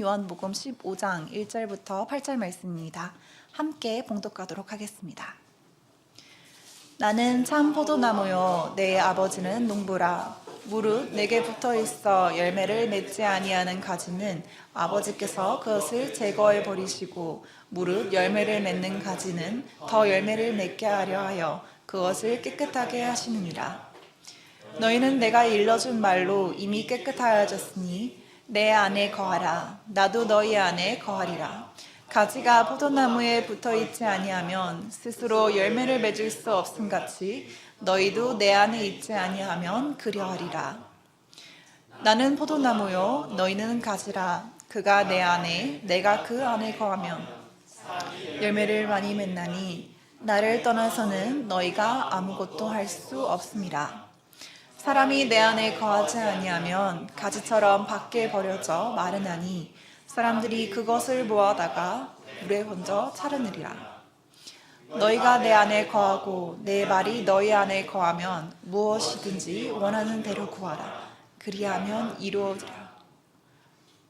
요한복음 15장 1절부터 8절 말씀입니다. 함께 봉독하도록 하겠습니다. 나는 참 포도나무요 내 아버지는 농부라. 무릇 내게 붙어있어 열매를 맺지 아니하는 가지는 아버지께서 그것을 제거해 버리시고, 무릇 열매를 맺는 가지는 더 열매를 맺게 하려 하여 그것을 깨끗하게 하시느니라. 너희는 내가 일러준 말로 이미 깨끗하여졌으니 내 안에 거하라. 나도 너희 안에 거하리라. 가지가 포도나무에 붙어있지 아니하면 스스로 열매를 맺을 수 없음같이 너희도 내 안에 있지 아니하면 그려하리라. 나는 포도나무요 너희는 가지라. 그가 내 안에 내가 그 안에 거하면 열매를 많이 맺나니 나를 떠나서는 너희가 아무것도 할 수 없음이라. 사람이 내 안에 거하지 아니하면 가지처럼 밖에 버려져 마르나니 사람들이 그것을 모아다가 물에 던져 차르느리라. 너희가 내 안에 거하고 내 말이 너희 안에 거하면 무엇이든지 원하는 대로 구하라. 그리하면 이루어지리라.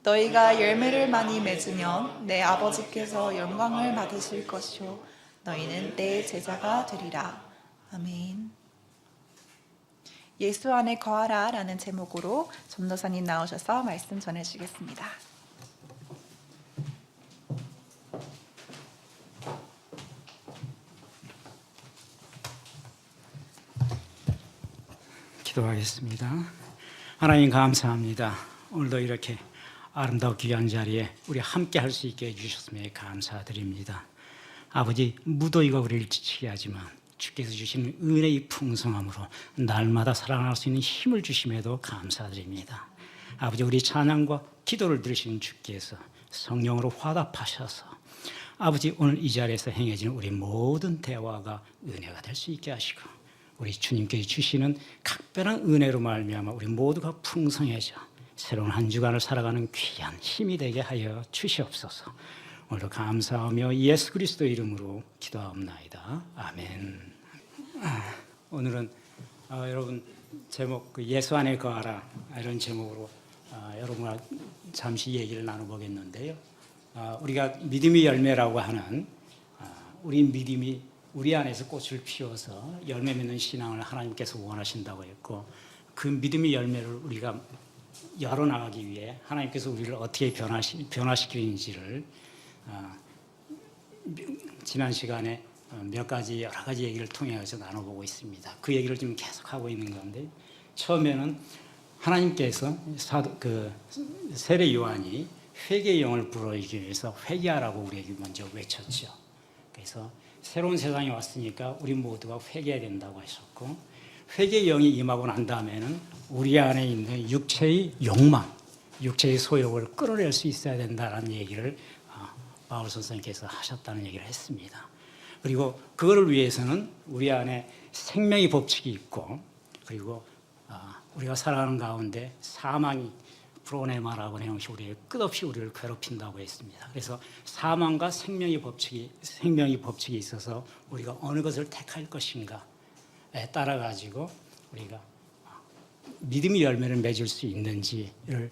너희가 열매를 많이 맺으면 내 아버지께서 영광을 받으실 것이요 너희는 내 제자가 되리라. 아멘. 예수 안에 거하라 라는 제목으로 전도사님 나오셔서 말씀 전해주시겠습니다. 기도하겠습니다. 하나님 감사합니다. 오늘도 이렇게 아름다운 귀한 자리에 우리 함께 할 수 있게 해주셨음에 감사드립니다. 아버지, 무더위가 우리를 지치게 하지만 주께서 주시는 은혜의 풍성함으로 날마다 살아날 수 있는 힘을 주심에도 감사드립니다. 아버지, 우리 찬양과 기도를 들으신 주께서 성령으로 화답하셔서 아버지, 오늘 이 자리에서 행해지는 우리 모든 대화가 은혜가 될 수 있게 하시고, 우리 주님께서 주시는 각별한 은혜로 말미암아 우리 모두가 풍성해져 새로운 한 주간을 살아가는 귀한 힘이 되게 하여 주시옵소서. 오늘도 감사하며 예수 그리스도 이름으로 기도하옵나이다. 아멘. 오늘은 여러분 제목 예수 안에 거하라 이런 제목으로 여러분과 잠시 얘기를 나눠보겠는데요. 우리가 믿음의 열매라고 하는 우리 믿음이 우리 안에서 꽃을 피워서 열매 맺는 신앙을 하나님께서 원하신다고 했고, 그 믿음의 열매를 우리가 열어나가기 위해 하나님께서 우리를 어떻게 변화시키는지를 지난 시간에 몇 가지 여러 가지 얘기를 통해서 나눠보고 있습니다. 그 얘기를 지금 계속하고 있는 건데, 처음에는 하나님께서 세례 요한이 회개의 영을 불어오기 위해서 회개하라고 우리에게 먼저 외쳤죠. 그래서 새로운 세상이 왔으니까 우리 모두가 회개해야 된다고 하셨고, 회개의 영이 임하고 난 다음에는 우리 안에 있는 육체의 욕망, 육체의 소욕을 끌어낼 수 있어야 된다는 얘기를 바울 선생님께서 하셨다는 얘기를 했습니다. 그리고 그거를 위해서는 우리 안에 생명의 법칙이 있고, 그리고 우리가 살아가는 가운데 사망이 브로네마라고 하는 형식 끝없이 우리를 괴롭힌다고 했습니다. 그래서 사망과 생명의 법칙이 있어서 우리가 어느 것을 택할 것인가에 따라 가지고 우리가 믿음의 열매를 맺을 수 있는지를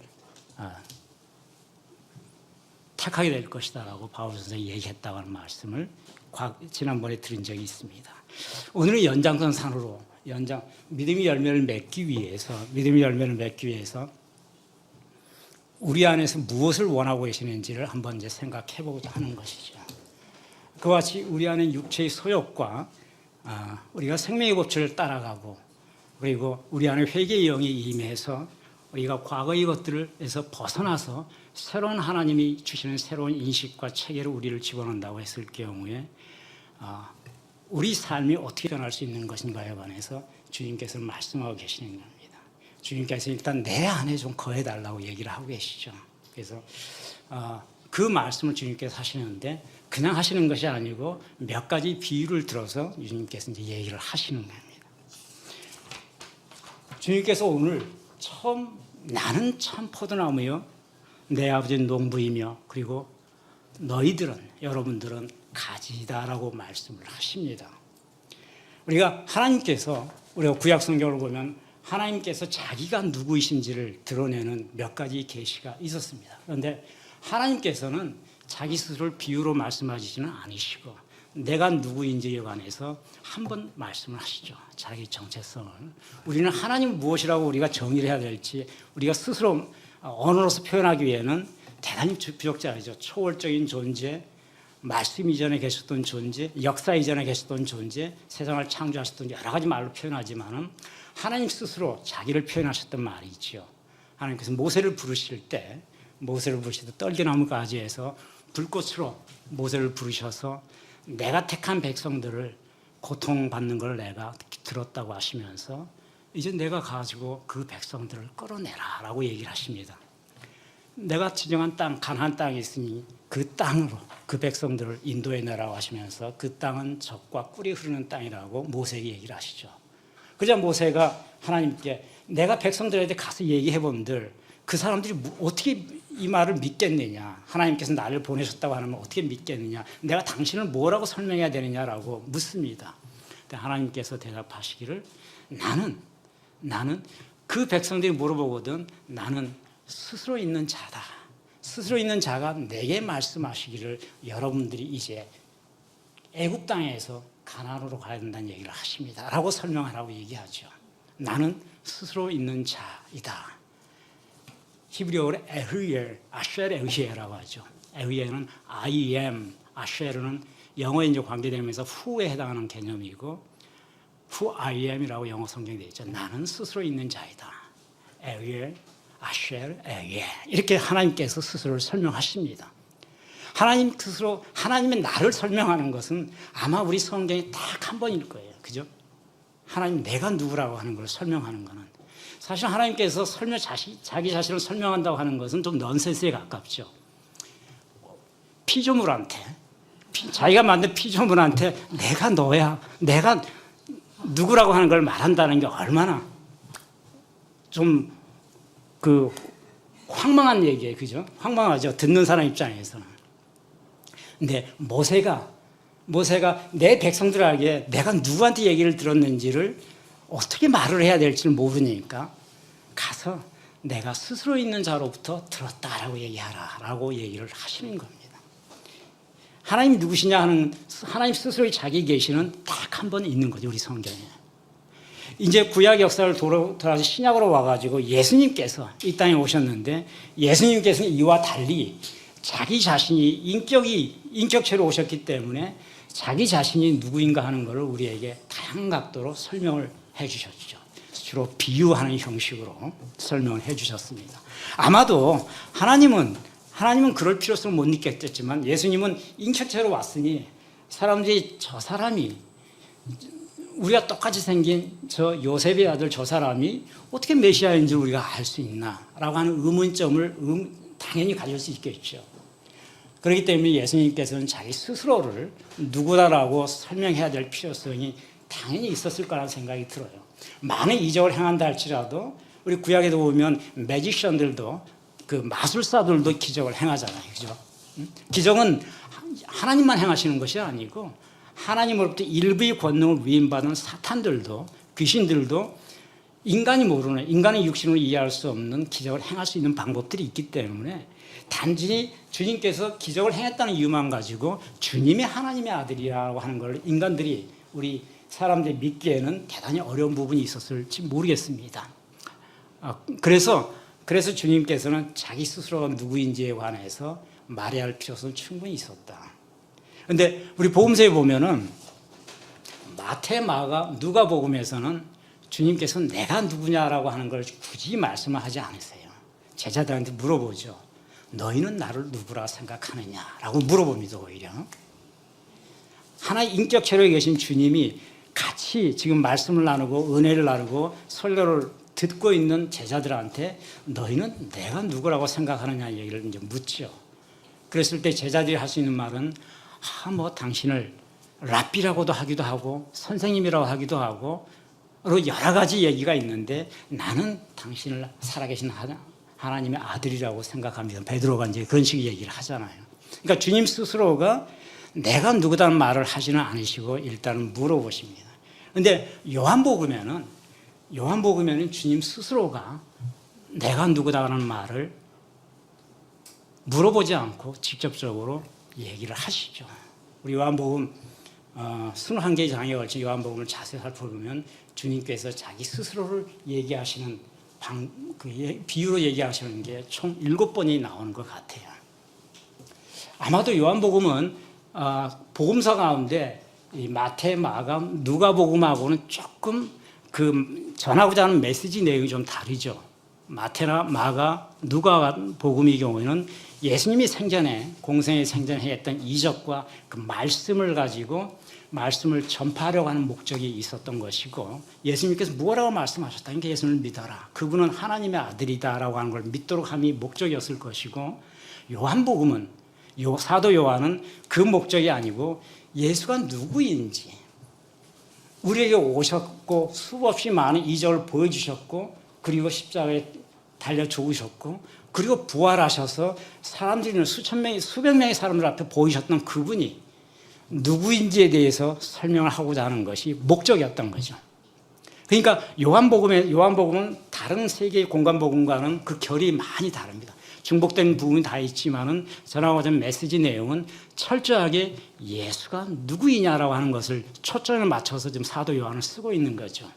택하게 될 것이다라고 바울 선생이 얘기했다고 하는 말씀을 지난번에 들은 적이 있습니다. 오늘은 연장선상으로 믿음의 열매를 맺기 위해서 우리 안에서 무엇을 원하고 계시는지를 한번 이제 생각해 보고자 하는 것이죠. 그와 같이 우리 안에 육체의 소욕과 우리가 생명의 법칙을 따라가고, 그리고 우리 안에 회개의 영이 임해서 우리가 과거의 것들에서 벗어나서 새로운 하나님이 주시는 새로운 인식과 체계로 우리를 집어넣는다고 했을 경우에 우리 삶이 어떻게 변할 수 있는 것인가에 관해서 주님께서 말씀하고 계시는 겁니다. 주님께서 일단 내 안에 좀 거해달라고 얘기를 하고 계시죠. 그래서 그 말씀을 주님께서 하시는데 그냥 하시는 것이 아니고 몇 가지 비유를 들어서 주님께서 이제 얘기를 하시는 겁니다. 주님께서 오늘 처음 나는 참 포도나무요 내 아버지는 농부이며 그리고 여러분들은 가지다라고 말씀을 하십니다. 우리가 구약 성경을 보면 하나님께서 자기가 누구이신지를 드러내는 몇 가지 계시가 있었습니다. 그런데 하나님께서는 자기 스스로를 비유로 말씀하시지는 않으시고 내가 누구인지에 관해서 한번 말씀을 하시죠. 자기 정체성을. 우리는 하나님 무엇이라고 우리가 정의를 해야 될지 우리가 스스로 언어로서 표현하기 위해는 대단히 부족자이죠. 초월적인 존재, 말씀 이전에 계셨던 존재, 역사 이전에 계셨던 존재, 세상을 창조하셨던 여러 가지 말로 표현하지만은 하나님 스스로 자기를 표현하셨던 말이 있죠. 하나님께서 모세를 부르실 때 떨기나무 가지에서 불꽃으로 모세를 부르셔서 내가 택한 백성들을 고통받는 걸 내가 들었다고 하시면서 이제 내가 가지고 그 백성들을 끌어내라 라고 얘기를 하십니다. 내가 지정한 땅, 가나안 땅이 있으니 그 땅으로 그 백성들을 인도해 내라고 하시면서 그 땅은 젖과 꿀이 흐르는 땅이라고 모세에게 얘기를 하시죠. 그러자 모세가 하나님께 내가 백성들한테 가서 얘기해 본들 그 사람들이 어떻게 이 말을 믿겠느냐, 하나님께서 나를 보내셨다고 하면 어떻게 믿겠느냐, 내가 당신을 뭐라고 설명해야 되느냐라고 묻습니다. 근데 하나님께서 대답하시기를 나는 그 백성들이 물어보거든 나는 스스로 있는 자다. 스스로 있는 자가 내게 말씀하시기를 여러분들이 이제 애굽 땅에서 가나안으로 가야 된다는 얘기를 하십니다 라고 설명하라고 얘기하죠. 나는 스스로 있는 자이다. 히브리어로 에흐엘, 아쉘 에흐엘이라고 하죠. 에흐엘은 I am, 아쉘은 영어에 이제 관계되면서 who에 해당하는 개념이고 who I am이라고 영어 성경에 되어 있죠. 나는 스스로 있는 자이다. 에흐엘, 아쉘, 에흐엘 이렇게 하나님께서 스스로를 설명하십니다. 하나님 스스로 하나님의 나를 설명하는 것은 아마 우리 성경에 딱 한 번일 거예요. 그죠? 하나님 내가 누구라고 하는 걸 설명하는 것은 사실 하나님께서 자기 자신을 설명한다고 하는 것은 좀 넌센스에 가깝죠. 피조물한테 자기가 만든 피조물한테 내가 너야, 내가 누구라고 하는 걸 말한다는 게 얼마나 좀 그 황망한 얘기예요, 그죠? 황망하죠. 듣는 사람 입장에서는. 근데 모세가 내 백성들에게 내가 누구한테 얘기를 들었는지를 어떻게 말을 해야 될지를 모르니까 가서 내가 스스로 있는 자로부터 들었다라고 얘기하라라고 얘기를 하시는 겁니다. 하나님 누구시냐 하는 하나님 스스로의 자기 계시는 딱 한 번 있는 거죠, 우리 성경에. 이제 구약 역사를 돌아서 신약으로 와가지고 예수님께서 이 땅에 오셨는데 예수님께서는 이와 달리 자기 자신이 인격체로 오셨기 때문에 자기 자신이 누구인가 하는 것을 우리에게 다양한 각도로 설명을 해 주셨죠. 주로 비유하는 형식으로 설명을 해 주셨습니다. 아마도 하나님은 그럴 필요성을 못 느꼈겠지만 예수님은 인격체로 왔으니 사람들이 저 사람이 우리가 똑같이 생긴 저 요셉의 아들 저 사람이 어떻게 메시아인지 우리가 알 수 있나라고 하는 의문점을 당연히 가질 수 있겠죠. 그렇기 때문에 예수님께서는 자기 스스로를 누구다라고 설명해야 될 필요성이 당연히 있었을 거라는 생각이 들어요. 많은 이적을 행한다 할지라도 우리 구약에도 보면 매지션들도 그 마술사들도 기적을 행하잖아요. 그죠? 기적은 하나님만 행하시는 것이 아니고 하나님으로부터 일부의 권능을 위임받은 사탄들도 귀신들도 인간의 육신으로 이해할 수 없는 기적을 행할 수 있는 방법들이 있기 때문에 단지 주님께서 기적을 행했다는 이유만 가지고 주님이 하나님의 아들이라고 하는 걸 인간들이 우리 사람들이 믿기에는 대단히 어려운 부분이 있었을지 모르겠습니다. 그래서 주님께서는 자기 스스로가 누구인지에 관해서 말해야 할 필요성은 충분히 있었다. 그런데 우리 복음서에 보면은 마태, 마가, 누가복음에서는 주님께서는 내가 누구냐라고 하는 걸 굳이 말씀을 하지 않으세요. 제자들한테 물어보죠. 너희는 나를 누구라 생각하느냐라고 물어봅니다. 오히려 하나의 인격체로 계신 주님이 같이 지금 말씀을 나누고 은혜를 나누고 설교를 듣고 있는 제자들한테 너희는 내가 누구라고 생각하느냐 얘기를 이제 묻죠. 그랬을 때 제자들이 할 수 있는 말은 당신을 랍비라고도 하기도 하고 선생님이라고 하기도 하고 여러 가지 얘기가 있는데 나는 당신을 살아계신 하나님의 아들이라고 생각합니다. 베드로가 이제 그런 식의 얘기를 하잖아요. 그러니까 주님 스스로가 내가 누구다는 말을 하지는 않으시고 일단은 물어보십니다. 그런데 요한복음에는 주님 스스로가 내가 누구다라는 말을 물어보지 않고 직접적으로 얘기를 하시죠. 우리 요한복음 21개의 장에 걸쳐 요한복음을 자세히 살펴보면 주님께서 자기 스스로를 얘기하시는 비유로 얘기하시는 게 총 7번이 나오는 것 같아요. 아마도 요한복음은 복음서 가운데 이 마태, 마가, 누가복음하고는 조금 전하고자 하는 메시지 내용이 좀 다르죠. 마태나 마가, 누가복음의 경우에는 예수님이 생전에 공생의 생전에 했던 이적과 그 말씀을 가지고 말씀을 전파하려고 하는 목적이 있었던 것이고, 예수님께서 뭐라고 말씀하셨다. 그러니까 예수님을 믿어라. 그분은 하나님의 아들이다라고 하는 걸 믿도록 함이 목적이었을 것이고, 요한복음은 사도 요한은 그 목적이 아니고 예수가 누구인지 우리에게 오셨고 수없이 많은 이적을 보여주셨고, 그리고 십자가에 달려 죽으셨고, 그리고 부활하셔서 사람들이 수백 명의 사람들 앞에 보이셨던 그분이 누구인지에 대해서 설명을 하고자 하는 것이 목적이었던 거죠. 그러니까 요한복음은 다른 세 개의 공간복음과는 그 결이 많이 다릅니다. 중복된 부분이 다 있지만은 전하고자 하는 메시지 내용은 철저하게 예수가 누구이냐라고 하는 것을 초점을 맞춰서 지금 사도 요한을 쓰고 있는 거죠.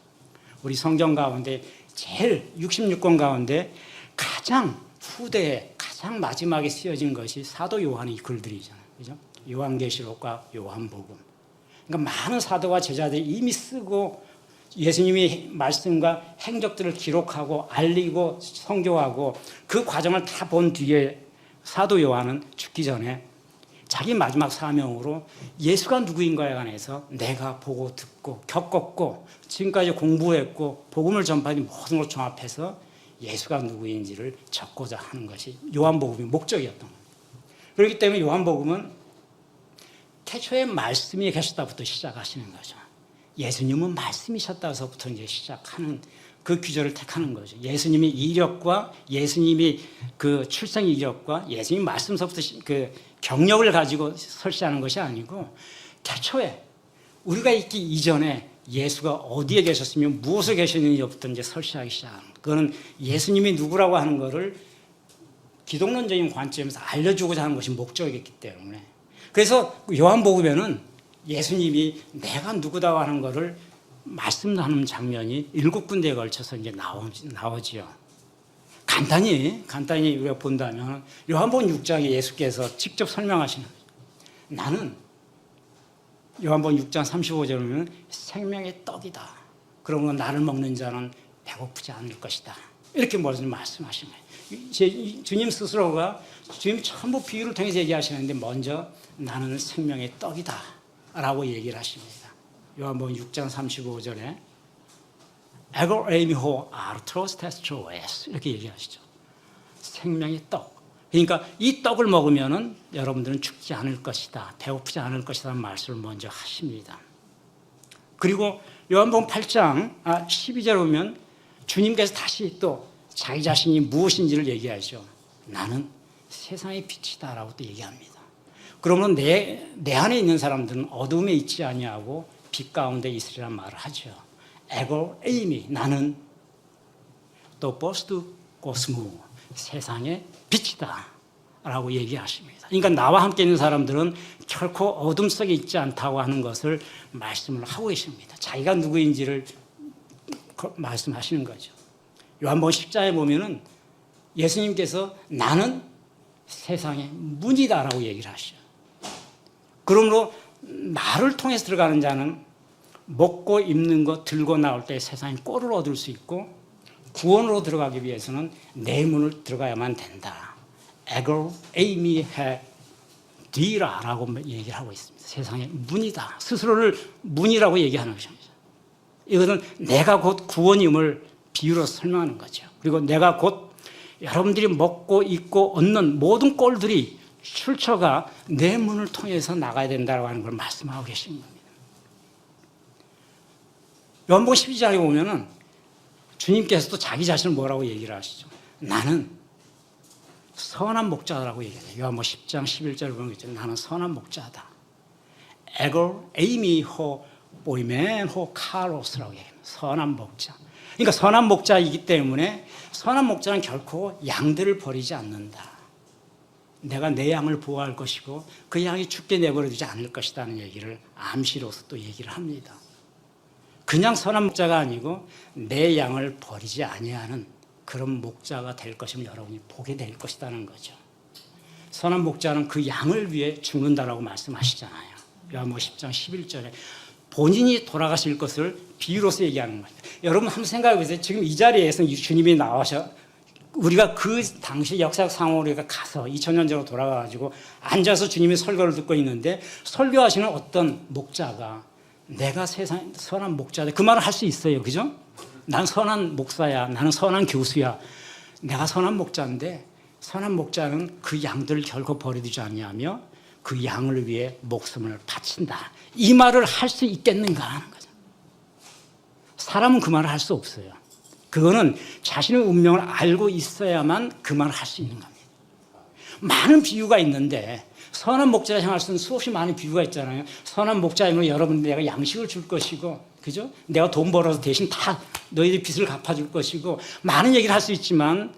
우리 성경 가운데 제일 66권 가운데 가장 후대에 가장 마지막에 쓰여진 것이 사도 요한의 글들이잖아요. 그죠? 요한계시록과 요한복음. 그러니까 많은 사도와 제자들이 이미 쓰고 예수님의 말씀과 행적들을 기록하고 알리고 선교하고 그 과정을 다 본 뒤에 사도 요한은 죽기 전에 자기 마지막 사명으로 예수가 누구인가에 관해서 내가 보고 듣고 겪었고 지금까지 공부했고 복음을 전파한 모든 걸 종합해서 예수가 누구인지를 적고자 하는 것이 요한복음의 목적이었던 겁니다. 그렇기 때문에 요한복음은 태초에 말씀이 계셨다부터 시작하시는 거죠. 예수님은 말씀이셨다서부터 이제 시작하는 그 규절을 택하는 거죠. 예수님의 이력과 예수님이 그 출생 이력과 예수님 말씀서부터 그 경력을 가지고 설시하는 것이 아니고 태초에 우리가 있기 이전에 예수가 어디에 계셨으며 무엇을 계셨는지부터 이제 설시하기 시작하는 거예요. 그거는 예수님이 누구라고 하는 것을 기독론적인 관점에서 알려주고자 하는 것이 목적이기 때문에, 그래서 요한복음에는 예수님이 내가 누구다 하는 것을 말씀하는 장면이 7군데에 걸쳐서 이제 나오지요. 간단히 우리가 본다면 요한복음 6장에 예수께서 직접 설명하시는 거죠. 나는 요한복음 6장 35절에 보면 생명의 떡이다. 그러면 나를 먹는 자는 배고프지 않을 것이다. 이렇게 말씀하시는 거예요. 주님 스스로가 주님 전부 비유를 통해서 얘기하시는데 먼저 나는 생명의 떡이다 라고 얘기를 하십니다. 요한복음 6장 35절에 에고 에이미호 아르트로스 테스트로에스 이렇게 얘기하시죠. 생명의 떡. 그러니까 이 떡을 먹으면은 여러분들은 죽지 않을 것이다, 배고프지 않을 것이라는 말씀을 먼저 하십니다. 그리고 요한복음 8장 12절에 보면 주님께서 다시 또 자기 자신이 무엇인지를 얘기하죠. 나는 세상의 빛이다라고 또 얘기합니다. 그러면 내 안에 있는 사람들은 어둠에 있지 아니하고 빛 가운데 있으리란 말을 하죠. 에고 에이미, 나는 또 포스트 코스모, 세상의 빛이다 라고 얘기하십니다. 그러니까 나와 함께 있는 사람들은 결코 어둠 속에 있지 않다고 하는 것을 말씀을 하고 계십니다. 자기가 누구인지를 말씀하시는 거죠. 요한복음 10장에 보면은 예수님께서 나는 세상의 문이다라고 얘기를 하시죠. 그러므로 나를 통해서 들어가는 자는 먹고 입는 것 들고 나올 때 세상에 꼴을 얻을 수 있고, 구원으로 들어가기 위해서는 내 문을 들어가야만 된다. 에고 에이미 해 디라라고 얘기를 하고 있습니다. 세상의 문이다. 스스로를 문이라고 얘기하는 것입니다. 이것은 내가 곧 구원임을 비유로 설명하는 거죠. 그리고 내가 곧 여러분들이 먹고 입고 얻는 모든 꼴들이 출처가 내 문을 통해서 나가야 된다고 하는 걸 말씀하고 계신 겁니다. 요한복음 12장에 보면은 주님께서도 자기 자신을 뭐라고 얘기를 하시죠? 나는 선한 목자라고 얘기해요. 요한복음 10장 11절을 보면 있죠. 나는 선한 목자다. 에고 에이미 호 보이멘 호 카로스라고 얘기합니다. 선한 목자. 그러니까 선한 목자이기 때문에 선한 목자는 결코 양들을 버리지 않는다. 내가 내 양을 보호할 것이고 그 양이 죽게 내버려두지 않을 것이라는 얘기를 암시로서 또 얘기를 합니다. 그냥 선한 목자가 아니고 내 양을 버리지 아니하는 그런 목자가 될 것임을 여러분이 보게 될 것이라는 거죠. 선한 목자는 그 양을 위해 죽는다라고 말씀하시잖아요. 요한복음 10장 11절에 본인이 돌아가실 것을 비유로서 얘기하는 거예요. 여러분 한번 생각해 보세요. 지금 이 자리에서 주님이 나와서 우리가 그 당시 역사적 상황으로 우리가 가서 2000년 전으로 돌아가가지고 앉아서 주님의 설교를 듣고 있는데 설교하시는 어떤 목자가 내가 세상 선한 목자다 그 말을 할 수 있어요. 그죠? 난 선한 목사야. 나는 선한 교수야. 내가 선한 목자인데 선한 목자는 그 양들을 결코 버려두지 않냐며 그 양을 위해 목숨을 바친다. 이 말을 할 수 있겠는가 하는 거죠. 사람은 그 말을 할 수 없어요. 그거는 자신의 운명을 알고 있어야만 그 말을 할 수 있는 겁니다. 많은 비유가 있는데 선한 목자를 향할 수 있는 수없이 많은 비유가 있잖아요. 선한 목자이면 여러분 내가 양식을 줄 것이고 그죠? 내가 돈 벌어서 대신 다 너희들 빚을 갚아줄 것이고 많은 얘기를 할 수 있지만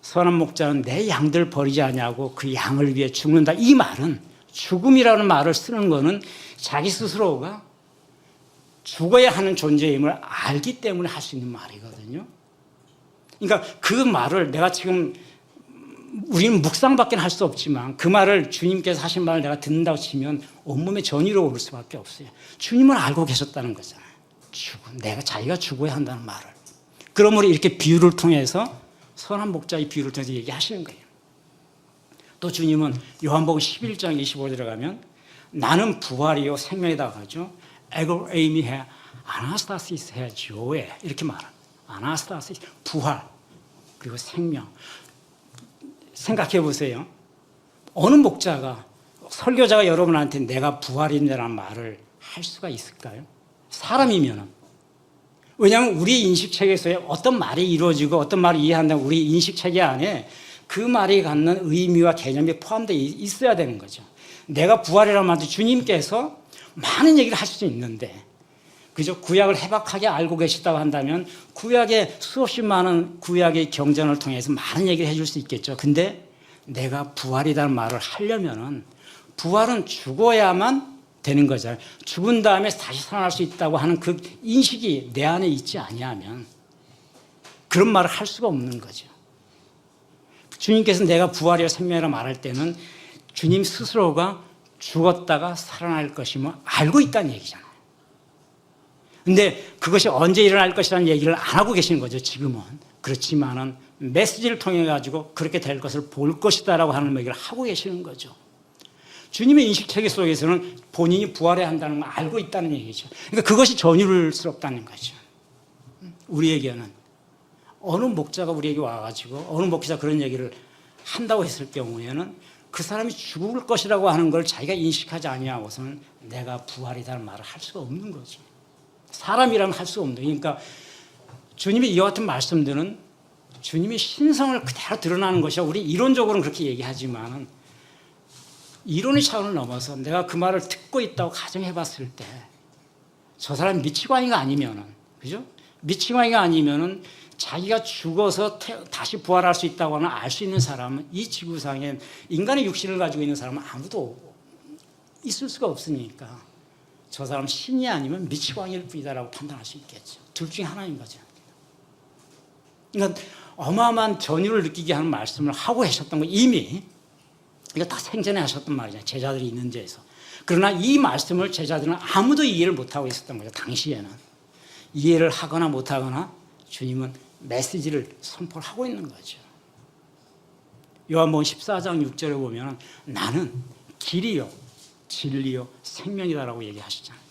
선한 목자는 내 양들 버리지 않냐고 그 양을 위해 죽는다. 이 말은 죽음이라는 말을 쓰는 거는 자기 스스로가 죽어야 하는 존재임을 알기 때문에 할 수 있는 말이거든요. 그러니까 그 말을 내가 지금 우리는 묵상밖에 할 수 없지만 그 말을 주님께서 하신 말을 내가 듣는다고 치면 온몸에 전이로 오를 수밖에 없어요. 주님은 알고 계셨다는 거잖아요. 내가 자기가 죽어야 한다는 말을. 그러므로 이렇게 비유를 통해서 선한 목자의 비유를 통해서 얘기하시는 거예요. 또 주님은 요한복음 11장 25절에 가면 나는 부활이요 생명이다 하죠. 에고 에이미 해 아나스타시스 해 조에 이렇게 말합니다. 아나스타시스 부활 그리고 생명. 생각해 보세요. 어느 목자가 설교자가 여러분한테 내가 부활이라는 말을 할 수가 있을까요? 사람이면은. 왜냐하면 우리 인식체계에서의 어떤 말이 이루어지고 어떤 말을 이해한다면 우리 인식체계 안에 그 말이 갖는 의미와 개념이 포함되어 있어야 되는 거죠. 내가 부활이라는 말도 주님께서 많은 얘기를 할 수 있는데 그죠? 구약을 해박하게 알고 계시다고 한다면 구약의 수없이 많은 구약의 경전을 통해서 많은 얘기를 해줄 수 있겠죠. 근데 내가 부활이라는 말을 하려면은 부활은 죽어야만 되는 거잖아요. 죽은 다음에 다시 살아날 수 있다고 하는 그 인식이 내 안에 있지 아니하면 그런 말을 할 수가 없는 거죠. 주님께서 내가 부활이요 생명이라 말할 때는 주님 스스로가 죽었다가 살아날 것임을 알고 있다는 얘기잖아요. 근데 그것이 언제 일어날 것이라는 얘기를 안 하고 계시는 거죠, 지금은. 그렇지만은 메시지를 통해 가지고 그렇게 될 것을 볼 것이다라고 하는 얘기를 하고 계시는 거죠. 주님의 인식체계 속에서는 본인이 부활해야 한다는 걸 알고 있다는 얘기죠. 그러니까 그것이 전율스럽다는 거죠. 우리에게는 어느 목자가 우리에게 와가지고 어느 목자가 그런 얘기를 한다고 했을 경우에는 그 사람이 죽을 것이라고 하는 걸 자기가 인식하지 아니하고서는 내가 부활이라는 말을 할 수가 없는 거죠. 사람이라면 할 수 없는 거예요. 그러니까 주님의 이와 같은 말씀들은 주님의 신성을 그대로 드러나는 것이야. 우리 이론적으로는 그렇게 얘기하지만 이론의 차원을 넘어서 내가 그 말을 듣고 있다고 가정해 봤을 때 저 사람이 미치광이가 아니면은, 그죠? 미치광이가 아니면은 자기가 죽어서 다시 부활할 수 있다고 하는 알 수 있는 사람은 이 지구상에 인간의 육신을 가지고 있는 사람은 아무도 있을 수가 없으니까 저 사람 신이 아니면 미치광이일 뿐이다라고 판단할 수 있겠죠. 둘 중에 하나인 거죠. 그러니까 어마어마한 전율을 느끼게 하는 말씀을 하고 계셨던 거 이미 이거 다 생전에 하셨던 말이잖아요. 제자들이 있는 데에서. 그러나 이 말씀을 제자들은 아무도 이해를 못하고 있었던 거죠. 당시에는. 이해를 하거나 못하거나 주님은 메시지를 선포를 하고 있는 거죠. 요한복음 14장 6절에 보면 나는 길이요 진리요 생명이다라고 얘기하시잖아요.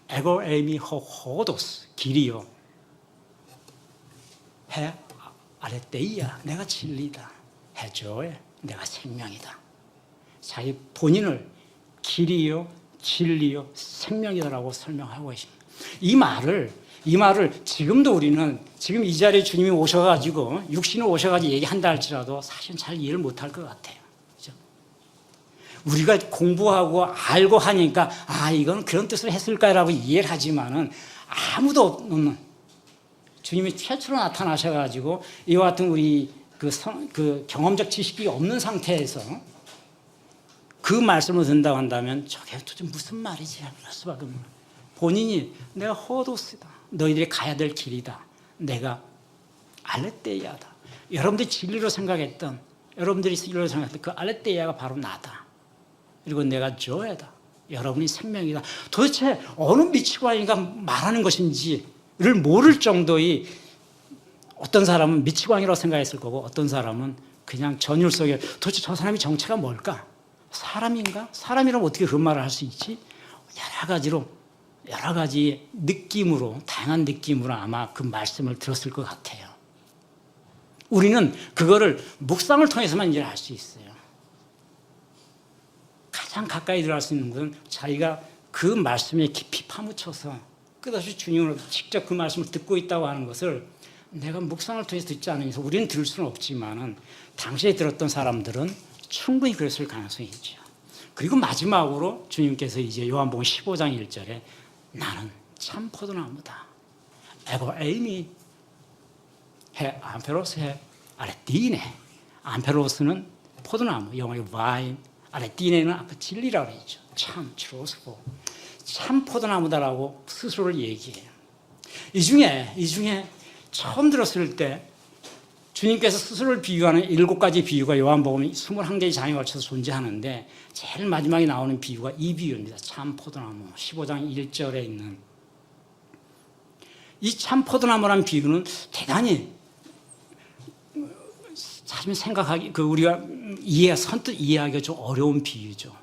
에고 에이미 호도스 길이요 해 아레테이야 내가 진리다. 해줘에 내가 생명이다. 자기 본인을 길이요 진리요 생명이다라고 설명하고 계십니다. 이 말을 지금도 우리는 지금 이 자리에 주님이 오셔가지고 육신으로 오셔가지고 얘기한다 할지라도 사실은 잘 이해를 못할 것 같아요. 그죠? 우리가 공부하고 알고 하니까 이건 그런 뜻을 했을까라고 이해를 하지만은 아무도 없는 주님이 최초로 나타나셔가지고 이와 같은 우리 그 경험적 지식이 없는 상태에서 그 말씀을 듣는다고 한다면 저게 도대체 무슨 말이지 할 수밖에 없는 거예요. 본인이 내가 호도스다. 너희들이 가야 될 길이다. 내가 알레떼이아다. 여러분들이 진리로 생각했던 여러분들이 진리로 생각했던 그 알레떼이아가 바로 나다. 그리고 내가 조에다. 여러분이 생명이다. 도대체 어느 미치광이가 말하는 것인지를 모를 정도의 어떤 사람은 미치광이라고 생각했을 거고 어떤 사람은 그냥 전율 속에 도대체 저 사람이 정체가 뭘까? 사람인가? 사람이라면 어떻게 그런 말을 할 수 있지? 여러 가지 느낌으로 다양한 느낌으로 아마 그 말씀을 들었을 것 같아요. 우리는 그거를 묵상을 통해서만 이해를 할 수 있어요. 가장 가까이 들어갈 수 있는 것은 자기가 그 말씀에 깊이 파묻혀서 끝없이 주님으로 직접 그 말씀을 듣고 있다고 하는 것을 내가 묵상을 통해서 듣지 않으면 우리는 들을 수는 없지만은 당시에 들었던 사람들은 충분히 그랬을 가능성이 있죠. 그리고 마지막으로 주님께서 이제 요한복음 15장 1절에 나는 참 포도나무다. 에고 에이미 해 암페로스 해 아레띠네. 암페로스는 포도나무, 영어의 와인, 아레띠네는 아까 진리라고 했죠. 참 트로스포. 참 포도나무다라고 스스로를 얘기해요. 이 중에 처음 들었을 때 주님께서 스스로를 비유하는 7가지 비유가 요한복음 21개의 장에 걸쳐서 존재하는데 제일 마지막에 나오는 비유가 이 비유입니다. 참 포도나무 15장 1절에 있는 이 참 포도나무라는 비유는 대단히 사실 생각하기 우리가 선뜻 이해하기가 좀 어려운 비유죠.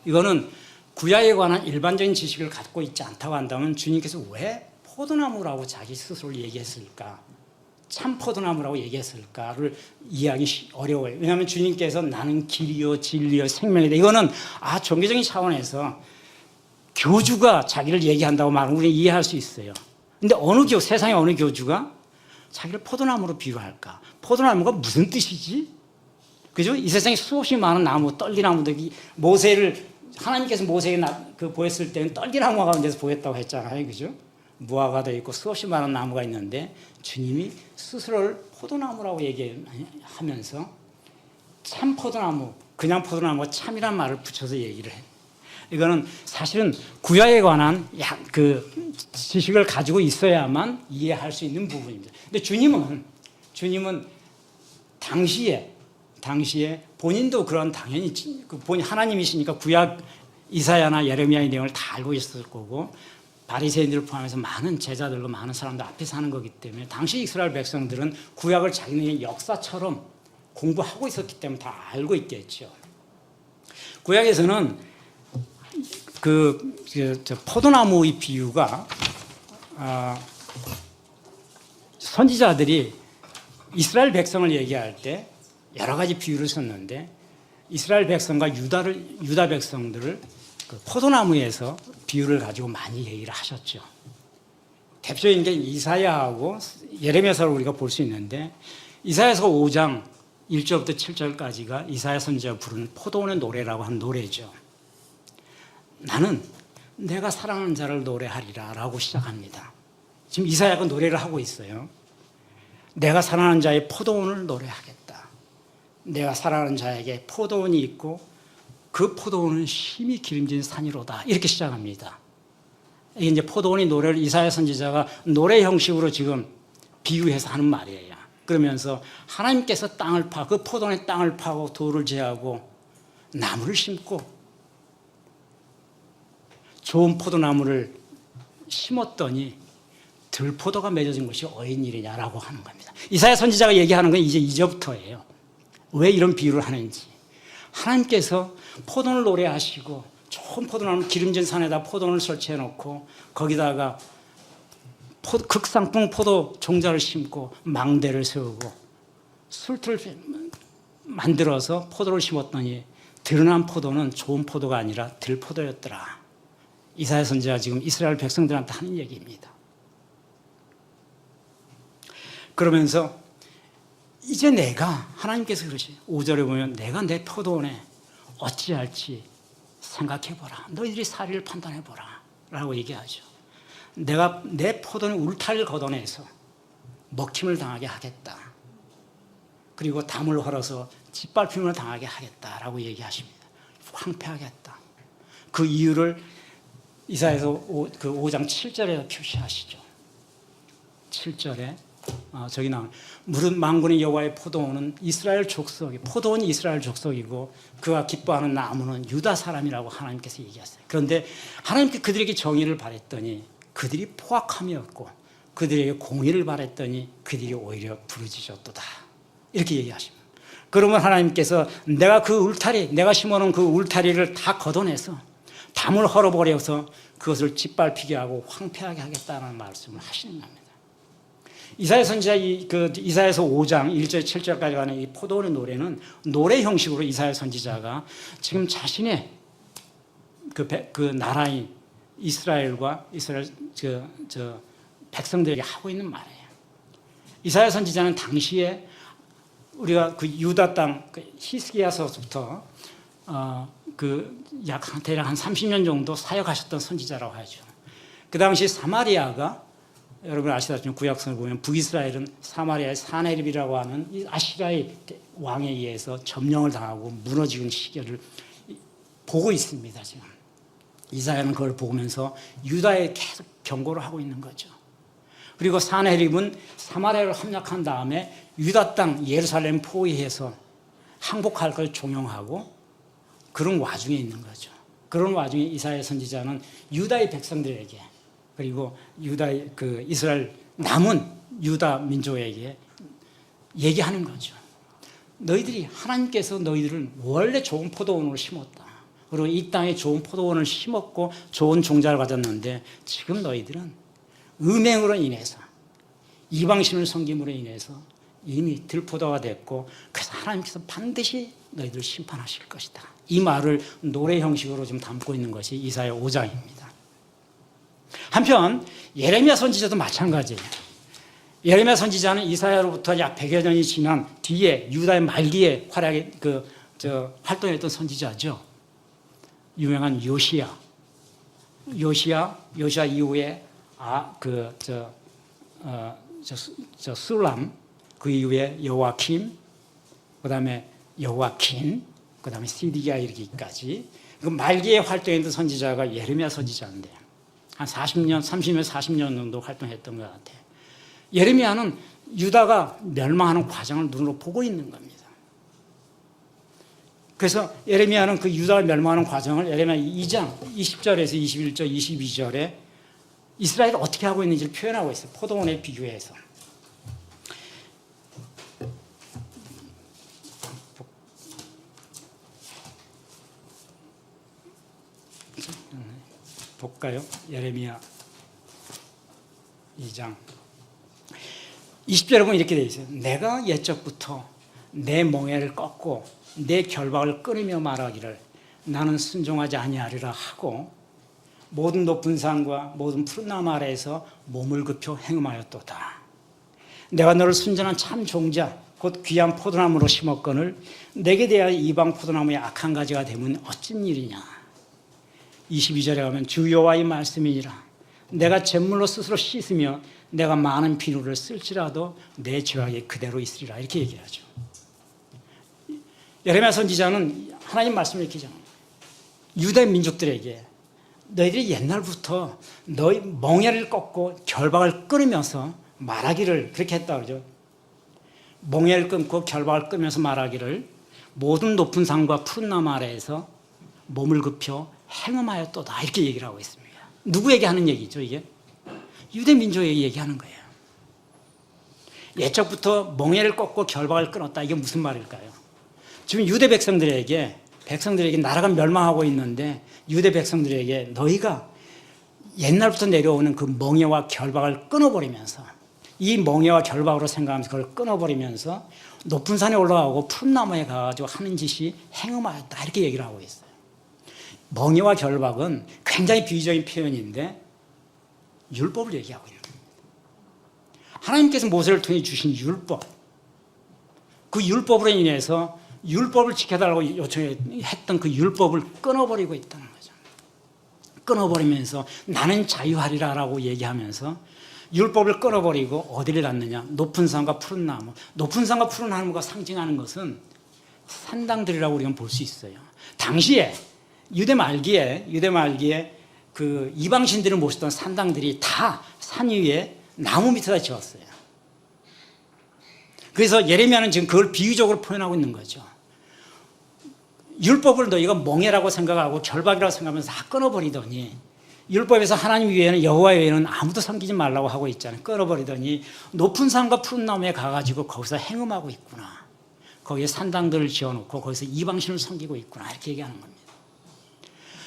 이거는 구약에 관한 일반적인 지식을 갖고 있지 않다고 한다면 주님께서 왜 포도나무라고 자기 스스로를 얘기했을까? 참 포도나무라고 얘기했을까를 이해하기 어려워요. 왜냐하면 주님께서 나는 길이요 진리요 생명이다. 이거는 종교적인 차원에서 교주가 자기를 얘기한다고 말하면 우리는 이해할 수 있어요. 근데 세상의 어느 교주가 자기를 포도나무로 비유할까? 포도나무가 무슨 뜻이지? 그죠? 이 세상에 수없이 많은 나무, 떨기나무들이 하나님께서 모세에게 보였을 때는 떨기나무 가운데서 보였다고 했잖아요. 그죠? 무화과가 되어 있고 수없이 많은 나무가 있는데 주님이 스스로를 포도나무라고 얘기하면서 참 포도나무, 그냥 포도나무가 참이란 말을 붙여서 얘기를 해요. 이거는 사실은 구약에 관한 그 지식을 가지고 있어야만 이해할 수 있는 부분입니다. 근데 주님은 당시에 본인도 그런 당연히 본인 하나님이시니까 구약 이사야나 예레미야의 내용을 다 알고 있었을 거고 바리새인들을 포함해서 많은 제자들과 많은 사람들 앞에 사는 거기 때문에 당시 이스라엘 백성들은 구약을 자기네의 역사처럼 공부하고 있었기 때문에 다 알고 있겠죠. 구약에서는 포도나무의 비유가 선지자들이 이스라엘 백성을 얘기할 때 여러 가지 비유를 썼는데 이스라엘 백성과 유다 백성들을 그 포도나무에서 비유를 가지고 많이 얘기를 하셨죠. 대표적인 게 이사야하고 예레미야서를 우리가 볼 수 있는데 이사야서 5장 1절부터 7절까지가 이사야 선지자가 부르는 포도원의 노래라고 한 노래죠. 나는 내가 사랑하는 자를 노래하리라 라고 시작합니다. 지금 이사야가 노래를 하고 있어요. 내가 사랑하는 자의 포도원을 노래하겠다. 내가 사랑하는 자에게 포도원이 있고 그 포도원은 심히 기름진 산이로다. 이렇게 시작합니다. 이게 이제 포도원의 노래를 이사야 선지자가 노래 형식으로 지금 비유해서 하는 말이에요. 그러면서 하나님께서 그 포도원의 땅을 파고 돌을 제하고 나무를 심고 좋은 포도나무를 심었더니 들포도가 맺어진 것이 어인일이냐라고 하는 겁니다. 이사야 선지자가 얘기하는 건 이제 이제부터예요. 왜 이런 비유를 하는지. 하나님께서 포도를 노래하시고 좋은 포도나무 기름진 산에다 포도를 설치해 놓고 거기다가 극상품 포도 종자를 심고 망대를 세우고 술틀을 만들어서 포도를 심었더니 드러난 포도는 좋은 포도가 아니라 들포도였더라. 이사야 선지자가 지금 이스라엘 백성들한테 하는 얘기입니다. 그러면서 이제 내가 하나님께서 그러시 5절에 보면 내가 내 포도원에 어찌할지 생각해보라. 너희들이 사리를 판단해보라 라고 얘기하죠. 내가 내 포도원의 울타리를 걷어내서 먹힘을 당하게 하겠다. 그리고 담을 헐어서 짓밟힘을 당하게 하겠다라고 얘기하십니다. 황폐하겠다. 그 이유를 이사야서 5장 7절에 표시하시죠. 7절에 저기 나오는 무릇 만군의 여호와의 포도원은 이스라엘 족속이 포도원이 이스라엘 족속이고 그가 기뻐하는 나무는 유다 사람이라고 하나님께서 얘기하셨어요. 그런데 하나님께 그들에게 정의를 바랬더니 그들이 포악함이었고 그들에게 공의를 바랬더니 그들이 오히려 부르짖었도다. 이렇게 얘기하십니다. 그러면 하나님께서 내가 그 울타리, 내가 심어놓은 그 울타리를 다 걷어내서 담을 헐어버려서 그것을 짓밟히게 하고 황폐하게 하겠다는 말씀을 하시는 겁니다. 이사야 선지자 이사야서 5장 1절 7절까지 가는 이 포도원의 노래는 노래 형식으로 이사야 선지자가 지금 자신의 그 나라인 이스라엘과 이스라엘 백성들에게 하고 있는 말이에요. 이사야 선지자는 당시에 우리가 그 유다 땅 히스기야서부터 대략 한 30년 정도 사역하셨던 선지자라고 하죠. 그 당시 사마리아가 여러분 아시다시피 구약성을 보면 북이스라엘은 사마리아의 사네립이라고 하는 이 아시라의 왕에 의해서 점령을 당하고 무너지는 시기를 보고 있습니다. 지금 이사야는 그걸 보면서 유다에 계속 경고를 하고 있는 거죠. 그리고 사네립은 사마리아를 함락한 다음에 유다 땅 예루살렘 포위해서 항복할 걸 종용하고 그런 와중에 있는 거죠. 그런 와중에 이사야 선지자는 유다의 백성들에게 그리고 유다의 이스라엘 남은 유다 민족에게 얘기하는 거죠. 너희들이 하나님께서 너희들을 원래 좋은 포도원으로 심었다. 그리고 이 땅에 좋은 포도원을 심었고 좋은 종자를 가졌는데 지금 너희들은 음행으로 인해서 이방신을 섬김으로 인해서 이미 들포도가 됐고 그래서 하나님께서 반드시 너희들을 심판하실 것이다. 이 말을 노래 형식으로 지금 담고 있는 것이 이사야 5장입니다. 한편 예레미야 선지자도 마찬가지예요. 예레미야 선지자는 이사야로부터 약 100여 년이 지난 뒤에 유다의 말기에 활약에 활동했던 선지자죠. 유명한 요시야 이후에 술람, 그 이후에 여호와킴, 그다음에 여호와킨, 그다음에 시디기야 이르기까지 그 말기에 활동했던 선지자가 예레미야 선지자인데 한 40년 정도 활동했던 것 같아요. 예레미야는 유다가 멸망하는 과정을 눈으로 보고 있는 겁니다. 그래서 예레미야는 그 유다가 멸망하는 과정을 예레미야 2장 20절에서 21절, 22절에 이스라엘이 어떻게 하고 있는지를 표현하고 있어요. 포도원에 비교해서. 볼까요? 예레미야 2장 20절에 보면 이렇게 되어 있어요. 내가 옛적부터 내 멍에를 꺾고 내 결박을 끊으며 말하기를 나는 순종하지 아니하리라 하고 모든 높은 산과 모든 푸른 나무 아래에서 몸을 굽혀 행음하였도다. 내가 너를 순전한 참 종자 곧 귀한 포도나무로 심었거늘 내게 대하여 이방 포도나무의 악한 가지가 되면 어쩐 일이냐. 22절에 가면 주 여호와의 말씀이니라. 내가 잿물로 스스로 씻으며 내가 많은 비누를 쓸지라도 내 죄악이 그대로 있으리라. 이렇게 얘기하죠. 예레미야 선지자는 하나님 말씀을 이렇게 전합니다. 유대 민족들에게 너희들이 옛날부터 너희 멍에를 꺾고 결박을 끊으면서 말하기를 그렇게 했다 그러죠. 멍에를 끊고 결박을 끊으면서 말하기를 모든 높은 산과 푸른 나무 아래에서 몸을 굽혀 행음하였도다. 이렇게 얘기를 하고 있습니다. 누구에게 하는 얘기죠 이게? 유대 민족에게 얘기하는 거예요. 옛적부터 멍에를 꺾고 결박을 끊었다. 이게 무슨 말일까요? 지금 유대 백성들에게 나라가 멸망하고 있는데 유대 백성들에게 너희가 옛날부터 내려오는 그 멍에와 결박을 끊어버리면서 이 멍에와 결박으로 생각하면서 그걸 끊어버리면서 높은 산에 올라가고 푸른 나무에 가가지고 하는 짓이 행음하였다. 이렇게 얘기를 하고 있어요. 멍에와 결박은 굉장히 비유적인 표현인데 율법을 얘기하고 있는 겁니다. 하나님께서 모세를 통해 주신 율법, 그 율법으로 인해서 율법을 지켜달라고 요청했던 그 율법을 끊어버리고 있다는 거죠. 끊어버리면서 나는 자유하리라라고 얘기하면서 율법을 끊어버리고 어디를 갔느냐? 높은 산과 푸른 나무. 높은 산과 푸른 나무가 상징하는 것은 산당들이라고 우리가 볼 수 있어요. 당시에 유대 말기에 그 이방신들을 모시던 산당들이 다 산 위에 나무 밑에다 지었어요. 그래서 예레미야는 지금 그걸 비유적으로 표현하고 있는 거죠. 율법을 너희가 멍해라고 생각하고 결박이라고 생각하면서 다 끊어버리더니, 율법에서 하나님 외에는, 여호와 외에는 아무도 섬기지 말라고 하고 있잖아요. 끊어버리더니 높은 산과 푸른 나무에 가가지고 거기서 행음하고 있구나. 거기에 산당들을 지어놓고 거기서 이방신을 섬기고 있구나. 이렇게 얘기하는 겁니다.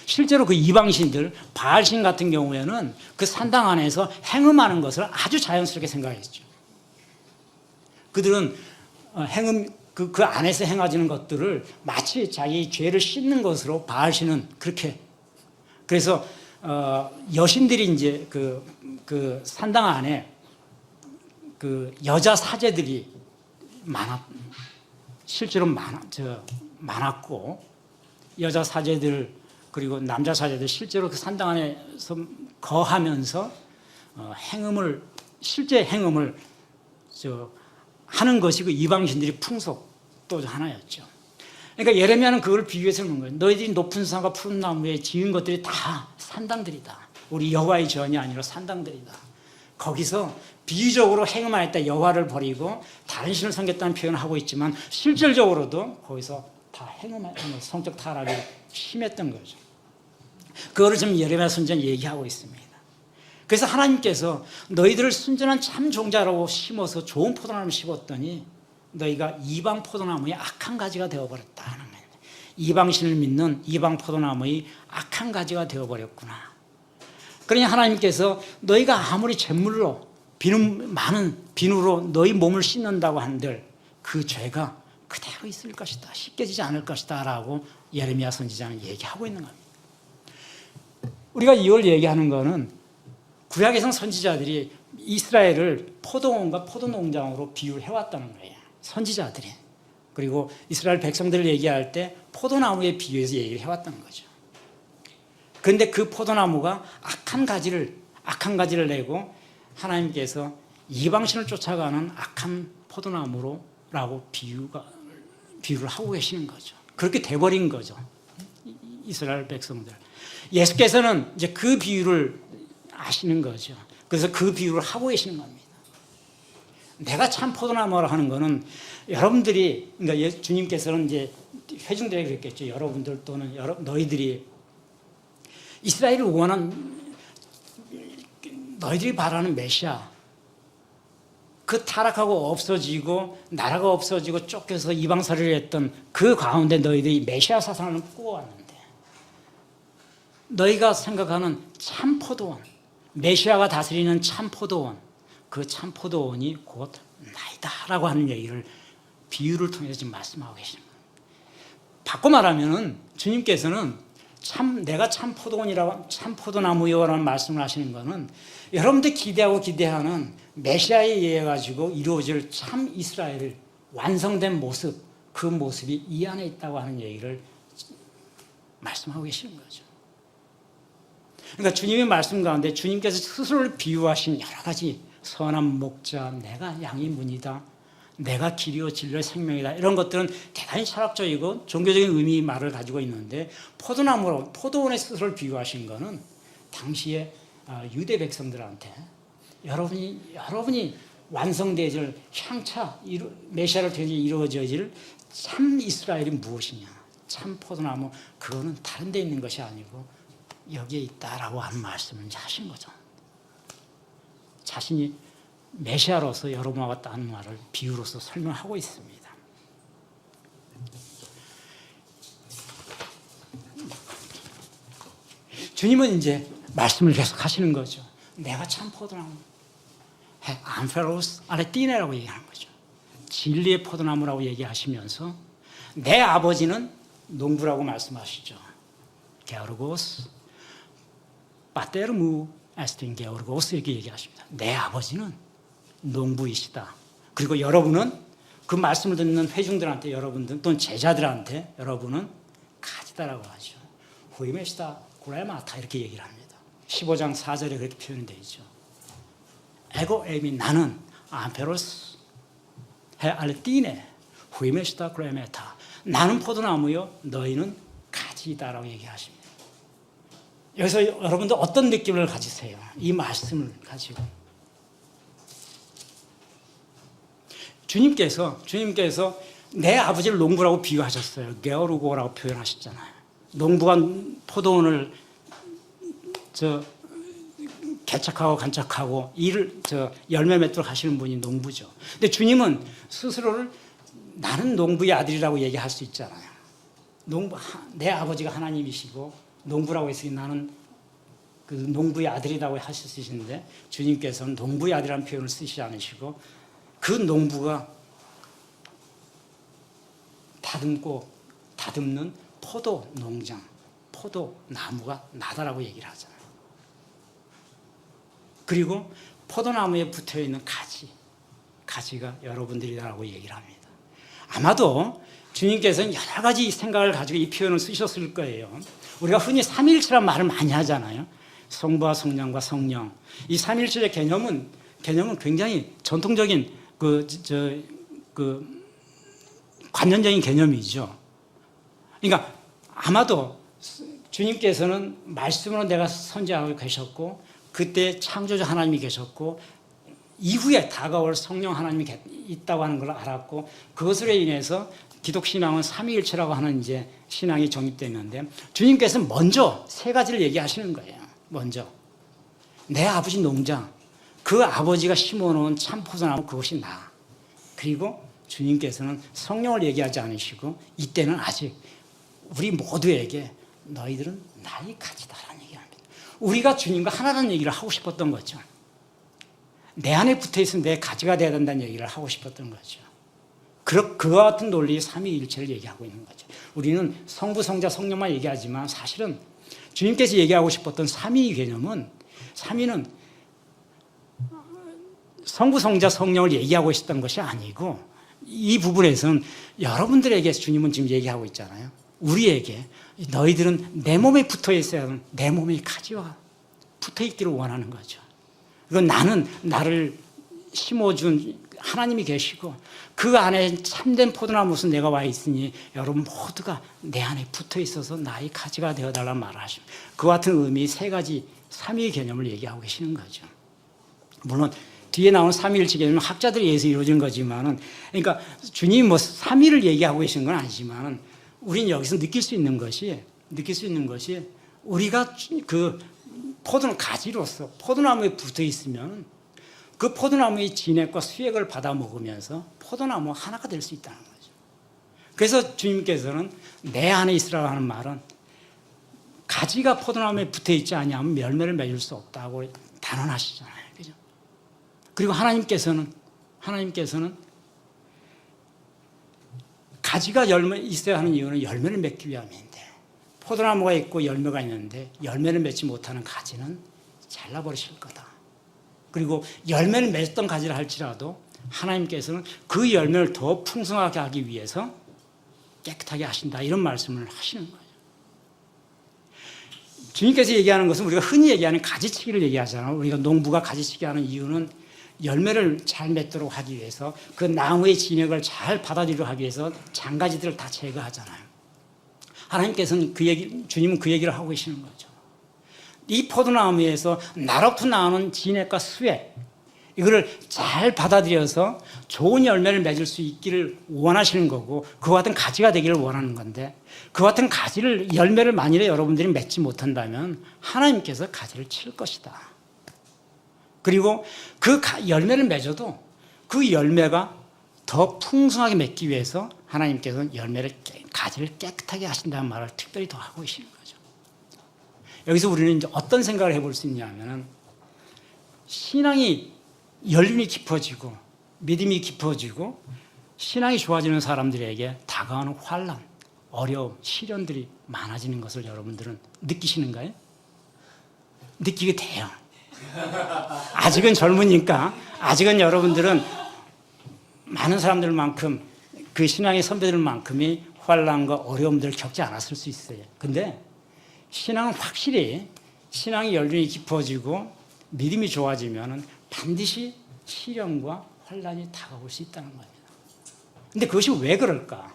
실제로 그 이방신들, 바알신 같은 경우에는 그 산당 안에서 행음하는 것을 아주 자연스럽게 생각했죠. 그들은 행음, 그 안에서 행하지는 것들을 마치 자기 죄를 씻는 것으로 바알신은 그렇게. 그래서 여신들이 이제 그 산당 안에 그 여자 사제들이 실제로 많았고, 여자 사제들 그리고 남자 사제들 실제로 그 산당 안에서 거하면서 실제 행음을 하는 것이 그 이방신들의 풍속 또 하나였죠. 그러니까 예레미야는 그걸 비유해서 그런 거예요. 너희들이 높은 산과 푸른 나무에 지은 것들이 다 산당들이다. 우리 여호와의 전이 아니라 산당들이다. 거기서 비유적으로 행음하였다, 여호와를 버리고 다른 신을 섬겼다는 표현을 하고 있지만 실질적으로도 거기서 다 행음하는 성적 타락이 심했던 거죠. 그거를 지금 예레미야 선지자는 얘기하고 있습니다. 그래서 하나님께서 너희들을 순전한 참 종자라고 심어서 좋은 포도나무를 심었더니 너희가 이방 포도나무의 악한 가지가 되어버렸다 하는 거예요. 이방신을 믿는 이방 포도나무의 악한 가지가 되어버렸구나. 그러니 하나님께서 너희가 아무리 잿물로 많은 비누로 너희 몸을 씻는다고 한들 그 죄가 그대로 있을 것이다, 씻겨지지 않을 것이다 라고 예레미야 선지자는 얘기하고 있는 겁니다. 우리가 이걸 얘기하는 거는 구약의 선지자들이 이스라엘을 포도원과 포도농장으로 비유를 해왔다는 거예요. 선지자들이. 그리고 이스라엘 백성들을 얘기할 때 포도나무에 비유해서 얘기를 해왔다는 거죠. 그런데 그 포도나무가 악한 가지를 내고 하나님께서 이방신을 쫓아가는 악한 포도나무라고 비유를 하고 계시는 거죠. 그렇게 돼버린 거죠. 이스라엘 백성들. 예수께서는 이제 그 비유를 아시는 거죠. 그래서 그 비유를 하고 계시는 겁니다. 내가 참 포도나무라 하는 거는 여러분들이, 그러니까 주님께서는 이제 회중들에게 그랬겠죠. 여러분들 또는 너희들이 이스라엘을 원한, 너희들이 바라는 메시아, 그 타락하고 없어지고 나라가 없어지고 쫓겨서 이방살이를 했던 그 가운데 너희들이 메시아 사상을 꾸어왔는데, 너희가 생각하는 참 포도원, 메시아가 다스리는 참 포도원, 그 참 포도원이 곧 나이다라고 하는 얘기를 비유를 통해서 지금 말씀하고 계십니다. 바꿔 말하면은 주님께서는 내가 참 포도원이라고, 참 포도나무요라는 말씀을 하시는 것은 여러분들 기대하는 메시아에 의해 가지고 이루어질 참 이스라엘 완성된 모습, 그 모습이 이 안에 있다고 하는 얘기를 말씀하고 계시는 거죠. 그러니까 주님의 말씀 가운데 주님께서 스스로를 비유하신 여러 가지 선한 목자, 내가 양의 문이다, 내가 길이요 진리요 생명이다, 이런 것들은 대단히 철학적이고 종교적인 의미 말을 가지고 있는데, 포도원의 스스로를 비유하신 것은 당시에 유대 백성들한테 여러분이 완성되질 향차 메시아를 통해 이루어질 참 이스라엘이 무엇이냐, 참 포도나무, 그거는 다른 데 있는 것이 아니고 여기에 있다라고 하는 말씀을 하신 거죠. 자신이 메시아로서 여러분과 같다는 말을 비유로서 설명하고 있습니다. 주님은 이제 말씀을 계속 하시는 거죠. 내가 참 포도나무, 암페로스 아레띠네라고 얘기하는 거죠. 진리의 포도나무라고 얘기하시면서 내 아버지는 농부라고 말씀하시죠. 게오르고스 파테르무 에스틴 게오르고스 이렇게 얘기하십니다. 내 아버지는 농부이시다. 그리고 여러분은, 그 말씀을 듣는 회중들한테, 여러분들 또는 제자들한테 여러분은 가지다라고 하죠. 후이메시다 고레마타 이렇게 얘기를 합니다. 15장 4절에 그렇게 표현되어 있죠. 에고 에미 나는 암페로스 해 알티네 후이메시타 그레메타 나는 포도나무요 너희는 가지다라고 얘기하십니다. 여기서 여러분들 어떤 느낌을 가지세요? 이 말씀을 가지고 주님께서 내 아버지를 농부라고 비유하셨어요. 게오르고라고 표현하셨잖아요. 농부가 포도원을 개척하고 간척하고 열매 맺도록 하시는 분이 농부죠. 근데 주님은 스스로를 나는 농부의 아들이라고 얘기할 수 있잖아요. 내 아버지가 하나님이시고 농부라고 했으니 나는 그 농부의 아들이라고 하실 수 있는데 주님께서는 농부의 아들이라는 표현을 쓰시지 않으시고 그 농부가 다듬는 포도 농장, 포도 나무가 나다라고 얘기를 하잖아요. 그리고 포도나무에 붙어 있는 가지가 여러분들이라고 얘기를 합니다. 아마도 주님께서는 여러 가지 생각을 가지고 이 표현을 쓰셨을 거예요. 우리가 흔히 삼위일체란 말을 많이 하잖아요. 성부와 성령과 성령. 이 삼위일체의 개념은 굉장히 전통적인 관념적인 개념이죠. 그러니까 아마도 주님께서는 말씀으로 내가 선지하고 계셨고 그때 창조주 하나님이 계셨고 이후에 다가올 성령 하나님이 있다고 하는 걸 알았고 그것으로 인해서 기독신앙은 삼위일체라고 하는 이제 신앙이 정립됐는데 주님께서는 먼저 세 가지를 얘기하시는 거예요. 먼저 내 아버지 농장 그 아버지가 심어놓은 참 포도나무 그것이 나. 그리고 주님께서는 성령을 얘기하지 않으시고 이때는 아직 우리 모두에게 너희들은 나의 가지다라는 얘기합니다. 우리가 주님과 하나라는 얘기를 하고 싶었던 거죠. 내 안에 붙어있으면 내 가지가 돼야 된다는 얘기를 하고 싶었던 거죠. 그와 같은 논리의 삼위일체를 얘기하고 있는 거죠. 우리는 성부, 성자, 성령만 얘기하지만 사실은 주님께서 얘기하고 싶었던 삼위 개념은 삼위는 성부, 성자, 성령을 얘기하고 있었던 것이 아니고 이 부분에서는 여러분들에게 주님은 지금 얘기하고 있잖아요. 우리에게 너희들은 내 몸에 붙어 있어야 하는 내 몸의 가지와 붙어 있기를 원하는 거죠. 그건 나를 심어준 하나님이 계시고 그 안에 참된 포도나무에서 내가 와 있으니 여러분 모두가 내 안에 붙어 있어서 나의 가지가 되어달라는 말을 하십니다. 그와 같은 의미 세 가지 삼위의 개념을 얘기하고 계시는 거죠. 물론 뒤에 나오는 삼위일체 개념은 학자들에 의해서 이루어진 거지만은 그러니까 주님이 삼위를 얘기하고 계시는 건 아니지만은 우리는 여기서 느낄 수 있는 것이 우리가 그 가지로서 포도나무에 붙어 있으면 그 포도나무의 진액과 수액을 받아 먹으면서 포도나무 하나가 될 수 있다는 거죠. 그래서 주님께서는 내 안에 있으라고 하는 말은 가지가 포도나무에 붙어 있지 않으면 열매를 맺을 수 없다고 단언하시잖아요. 그죠? 그리고 하나님께서는 가지가 있어야 하는 이유는 열매를 맺기 위함인데 포도나무가 있고 열매가 있는데 열매를 맺지 못하는 가지는 잘라버리실 거다. 그리고 열매를 맺었던 가지를 할지라도 하나님께서는 그 열매를 더 풍성하게 하기 위해서 깨끗하게 하신다. 이런 말씀을 하시는 거예요. 주님께서 얘기하는 것은 우리가 흔히 얘기하는 가지치기를 얘기하잖아요. 우리가 농부가 가지치기 하는 이유는 열매를 잘 맺도록 하기 위해서 그 나무의 진액을 잘 받아들이도록 하기 위해서 장가지들을 다 제거하잖아요. 하나님께서는 주님은 그 얘기를 하고 계시는 거죠. 이 포도나무에서 나로부터 나오는 진액과 수액 이거를 잘 받아들여서 좋은 열매를 맺을 수 있기를 원하시는 거고 그와 같은 가지가 되기를 원하는 건데 그와 같은 열매를 만일에 여러분들이 맺지 못한다면 하나님께서 가지를 칠 것이다. 그리고 그 열매를 맺어도 그 열매가 더 풍성하게 맺기 위해서 하나님께서는 가지를 깨끗하게 하신다는 말을 특별히 더 하고 계시는 거죠. 여기서 우리는 이제 어떤 생각을 해볼 수 있냐면은 신앙이 열림이 깊어지고 믿음이 깊어지고 신앙이 좋아지는 사람들에게 다가오는 환난, 어려움, 시련들이 많아지는 것을 여러분들은 느끼시는가요? 느끼게 돼요. 아직은 젊으니까 아직은 여러분들은 많은 사람들만큼 그 신앙의 선배들만큼이 환난과 어려움들을 겪지 않았을 수 있어요. 근데 신앙은 확실히 신앙의 열림이 깊어지고 믿음이 좋아지면 반드시 시련과 환란이 다가올 수 있다는 겁니다. 근데 그것이 왜 그럴까?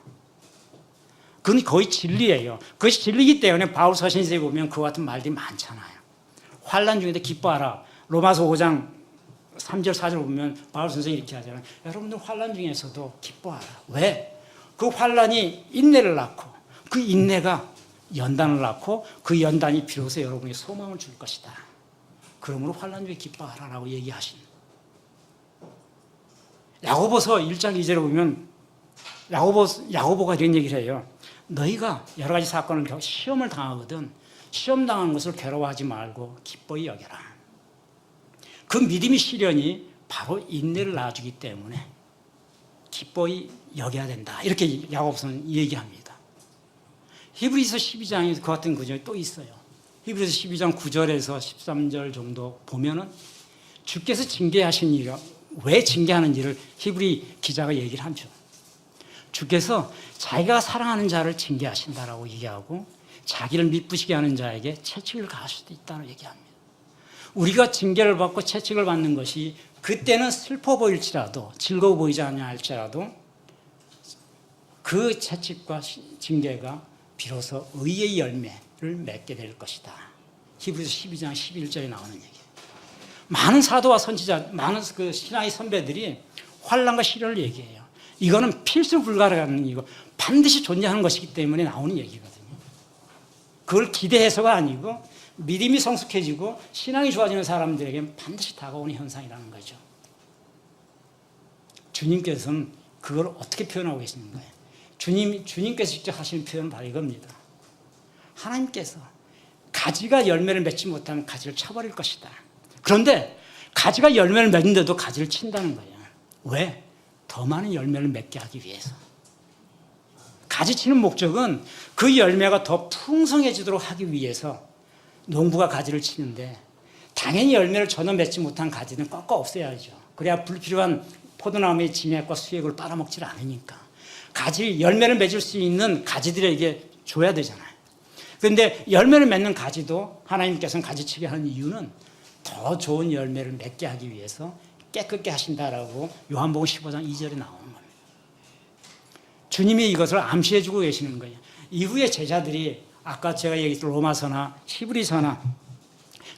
그건 거의 진리예요. 그것이 진리이기 때문에 바울 서신서에 보면 그와 같은 말들이 많잖아요. 환란 중에도 기뻐하라. 로마서 5장 3절 4절 보면 바울 선생이 이렇게 하잖아요. 여러분들 환란 중에서도 기뻐하라. 왜? 그 환란이 인내를 낳고 그 인내가 연단을 낳고 그 연단이 비로소 여러분에게 소망을 줄 것이다. 그러므로 환란 중에 기뻐하라라고 얘기하신. 야고보서 1장 2절에 보면 야고보가 이런 얘기를 해요. 너희가 여러 가지 사건을 시험을 당하거든 시험 당한 것을 괴로워하지 말고 기뻐히 여겨라. 그 믿음의 시련이 바로 인내를 낳아주기 때문에 기뻐히 여겨야 된다. 이렇게 야고보서는 얘기합니다. 히브리서 12장에 그 같은 구절이 또 있어요. 히브리서 12장 9절에서 13절 정도 보면은 주께서 징계하신 일을 왜 징계하는지를 히브리 기자가 얘기를 하죠. 주께서 자기가 사랑하는 자를 징계하신다라고 얘기하고 자기를 미쁘시게 하는 자에게 채찍을 가할 수도 있다고 얘기합니다. 우리가 징계를 받고 채찍을 받는 것이 그때는 슬퍼 보일지라도 즐거워 보이지 않냐 할지라도 그 채찍과 징계가 비로소 의의 열매를 맺게 될 것이다. 히브리서 12장 11절에 나오는 얘기예요. 많은 사도와 선지자, 많은 그 신앙의 선배들이 환난과 시련을 얘기해요. 이거는 필수 불가라는 이거 반드시 존재하는 것이기 때문에 나오는 얘기거든요. 그걸 기대해서가 아니고 믿음이 성숙해지고 신앙이 좋아지는 사람들에게는 반드시 다가오는 현상이라는 거죠. 주님께서는 그걸 어떻게 표현하고 계시는 거예요? 주님께서 직접 하시는 표현은 바로 이겁니다. 하나님께서 가지가 열매를 맺지 못하면 가지를 쳐버릴 것이다. 그런데 가지가 열매를 맺는데도 가지를 친다는 거예요. 왜? 더 많은 열매를 맺게 하기 위해서. 가지 치는 목적은 그 열매가 더 풍성해지도록 하기 위해서 농부가 가지를 치는데 당연히 열매를 전혀 맺지 못한 가지는 꺾어 없애야죠. 그래야 불필요한 포도나무의 진액과 수액을 빨아먹질 않으니까. 가지, 열매를 맺을 수 있는 가지들에게 줘야 되잖아요. 그런데 열매를 맺는 가지도 하나님께서는 가지치게 하는 이유는 더 좋은 열매를 맺게 하기 위해서 깨끗게 하신다라고 요한복음 15장 2절에 나오는 겁니다. 주님이 이것을 암시해주고 계시는 거예요. 이후에 제자들이 아까 제가 얘기했던 로마서나 히브리서나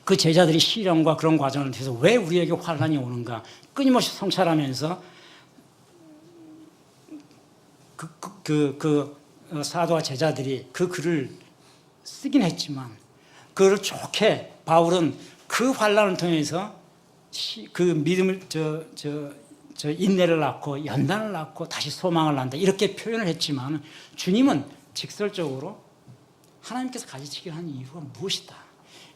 그 제자들이 시련과 그런 과정을 통해서 왜 우리에게 환난이 오는가 끊임없이 성찰하면서 사도와 제자들이 그 글을 쓰긴 했지만 그걸 좋게 바울은 그 환난을 통해서 그 믿음을 인내를 낳고 연단을 낳고 다시 소망을 낳는다 이렇게 표현을 했지만 주님은 직설적으로 하나님께서 가지치기를 하는 이유가 무엇이다?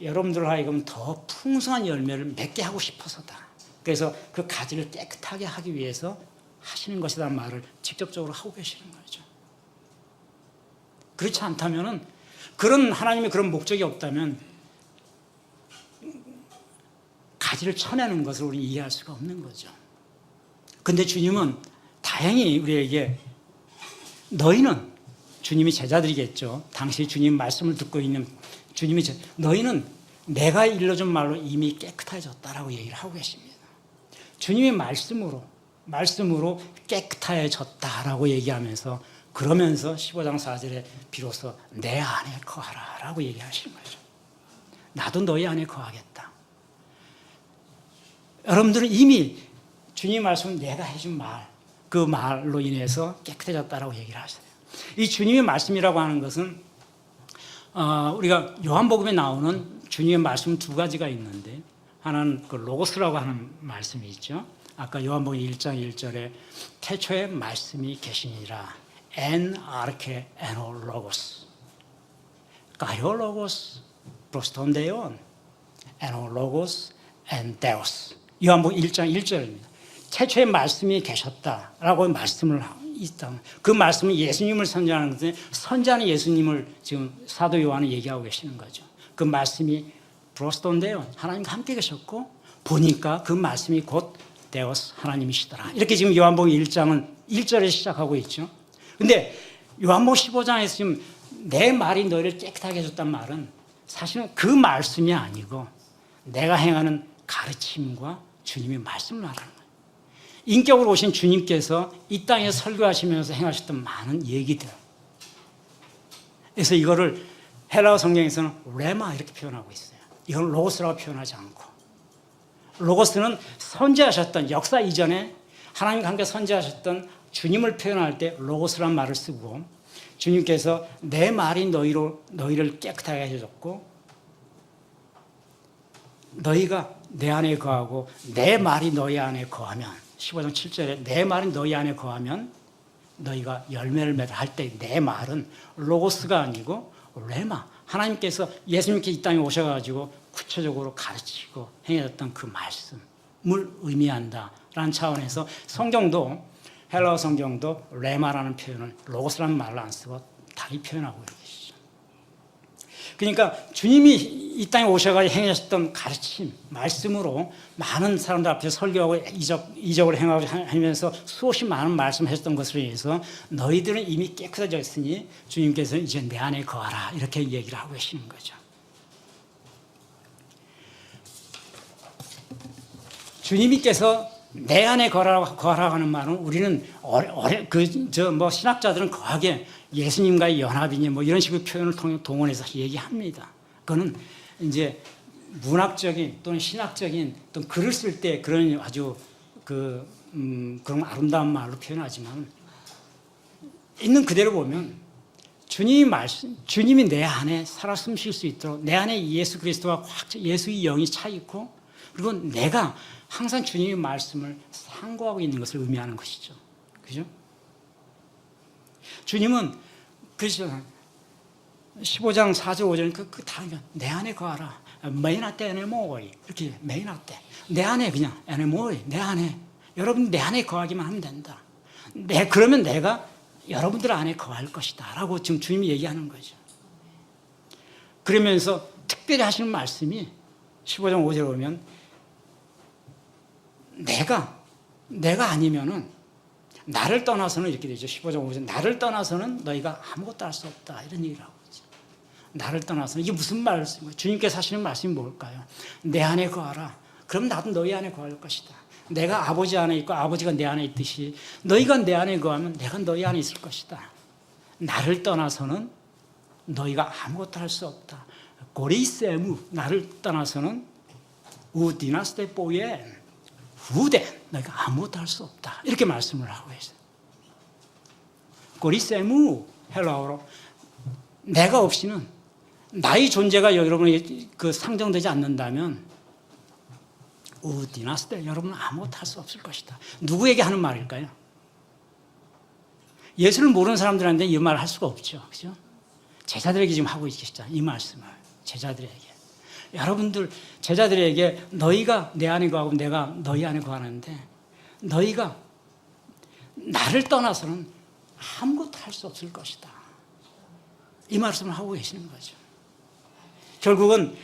여러분들 하여금 더 풍성한 열매를 맺게 하고 싶어서다. 그래서 그 가지를 깨끗하게 하기 위해서 하시는 것이라는 말을 직접적으로 하고 계시는 거죠. 그렇지 않다면은 그런 하나님의 그런 목적이 없다면 가지를 쳐내는 것을 우리는 이해할 수가 없는 거죠. 근데 주님은 다행히 우리에게 너희는 주님이 제자들이겠죠. 당시 주님 말씀을 듣고 있는 주님이 너희는 내가 일러준 말로 이미 깨끗해졌다라고 얘기를 하고 계십니다. 주님의 말씀으로 깨끗해졌다라고 얘기하면서 그러면서 15장 4절에 비로소 내 안에 거하라라고 얘기하시는 거죠. 나도 너희 안에 거하겠다. 여러분들은 이미 주님 말씀은 내가 해준 말, 그 말로 인해서 깨끗해졌다라고 얘기를 하세요. 이 주님의 말씀이라고 하는 것은 우리가 요한복음에 나오는 주님의 말씀 두 가지가 있는데 하나는 그 로고스라고 하는 말씀이 있죠. 아까 요한복음 1장 1절에 태초에 말씀이 계시니라 엔 아르케 에노 로고스 가요 로고스 프로스톤데온 에노 로고스 엔 데오스 요한복음 1장 1절입니다. 태초에 말씀이 계셨다라고 말씀을 있다. 그 말씀은 예수님을 선전하는 것인데 선지자는 예수님을 지금 사도 요한은 얘기하고 계시는 거죠. 그 말씀이 프로스톤데온 하나님과 함께 계셨고 보니까 그 말씀이 곧 데오스 하나님이시더라. 이렇게 지금 요한복음 1장은 1절에 시작하고 있죠. 근데 요한복음 15장에서 지금 내 말이 너희를 깨끗하게 해줬단 말은 사실은 그 말씀이 아니고 내가 행하는 가르침과 주님이 말씀을 말하는 거예요. 인격으로 오신 주님께서 이 땅에 설교하시면서 행하셨던 많은 얘기들. 그래서 이거를 헬라어 성경에서는 레마 이렇게 표현하고 있어요. 이건 로고스라고 표현하지 않고, 로고스는 선지하셨던 역사 이전에 하나님과 함께 선지하셨던 주님을 표현할 때 로고스란 말을 쓰고, 주님께서 내 말이 너희를 깨끗하게 해줬고 너희가 내 안에 거하고 내 말이 너희 안에 거하면, 15장 7절에 내 말이 너희 안에 거하면 너희가 열매를 맺어 할 때 내 말은 로고스가 아니고 레마, 하나님께서 예수님께 이 땅에 오셔가지고 구체적으로 가르치고 행하셨던 그 말씀을 의미한다라는 차원에서 성경도, 헬라어 성경도 레마라는 표현을, 로고스라는 말을 안 쓰고 다르게 표현하고 계시죠. 그러니까 주님이 이 땅에 오셔가지고 행하셨던 가르침, 말씀으로 많은 사람들 앞에서 설교하고 이적을 행하고 하면서 수없이 많은 말씀을 하셨던 것으로 인해서 너희들은 이미 깨끗해졌으니 주님께서는 이제 내 안에 거하라, 이렇게 얘기를 하고 계시는 거죠. 주님께서 내 안에 거하라고 하는 말은, 우리는 신학자들은 거하게 예수님과의 연합이니 뭐 이런 식의 표현을 동원해서 얘기합니다. 그거는 이제 문학적인 또는 신학적인 또는 글을 쓸 때 그런 아주 그런 아름다운 말로 표현하지만, 있는 그대로 보면 주님이 내 안에 살아 숨쉴 수 있도록, 내 안에 예수 그리스도와 예수의 영이 차 있고, 그리고 내가 항상 주님의 말씀을 상고하고 있는 것을 의미하는 것이죠. 그죠? 주님은 그러시잖아요. 15장 4절 5절 그 다음에 내 안에 거하라. 메이나떼 에네모이, 이렇게 메이나떼, 내 안에, 그냥 에네모이, 내 안에, 여러분 내 안에 거하기만 하면 된다. 그러면 내가 여러분들 안에 거할 것이다 라고 지금 주님이 얘기하는 거죠. 그러면서 특별히 하시는 말씀이 15장 5절에 보면, 내가 아니면은, 나를 떠나서는, 이렇게 되죠. 15장 5절, 나를 떠나서는 너희가 아무것도 할 수 없다, 이런 얘기를 하고 있죠. 나를 떠나서는, 이게 무슨 말씀이에요? 주님께서 하시는 말씀이 뭘까요? 내 안에 거하라. 그럼 나도 너희 안에 거할 것이다. 내가 아버지 안에 있고 아버지가 내 안에 있듯이 너희가 내 안에 거하면 내가 너희 안에 있을 것이다. 나를 떠나서는 너희가 아무것도 할 수 없다. 고리세무, 나를 떠나서는 우디나스테뽀에 후대, 너희가 아무것도 할 수 없다, 이렇게 말씀을 하고 있어요. 고리세무, 헬라어로 내가 없이는, 나의 존재가 여러분에게 상정되지 않는다면 우디나스테, 여러분은 아무것도 할 수 없을 것이다. 누구에게 하는 말일까요? 예수를 모르는 사람들한테 이 말을 할 수가 없죠. 그죠? 제자들에게 지금 하고 계시죠. 이 말씀을 제자들에게. 여러분들 제자들에게 너희가 내 안에 거하고 내가 너희 안에 거하는데, 너희가 나를 떠나서는 아무것도 할 수 없을 것이다, 이 말씀을 하고 계시는 거죠. 결국은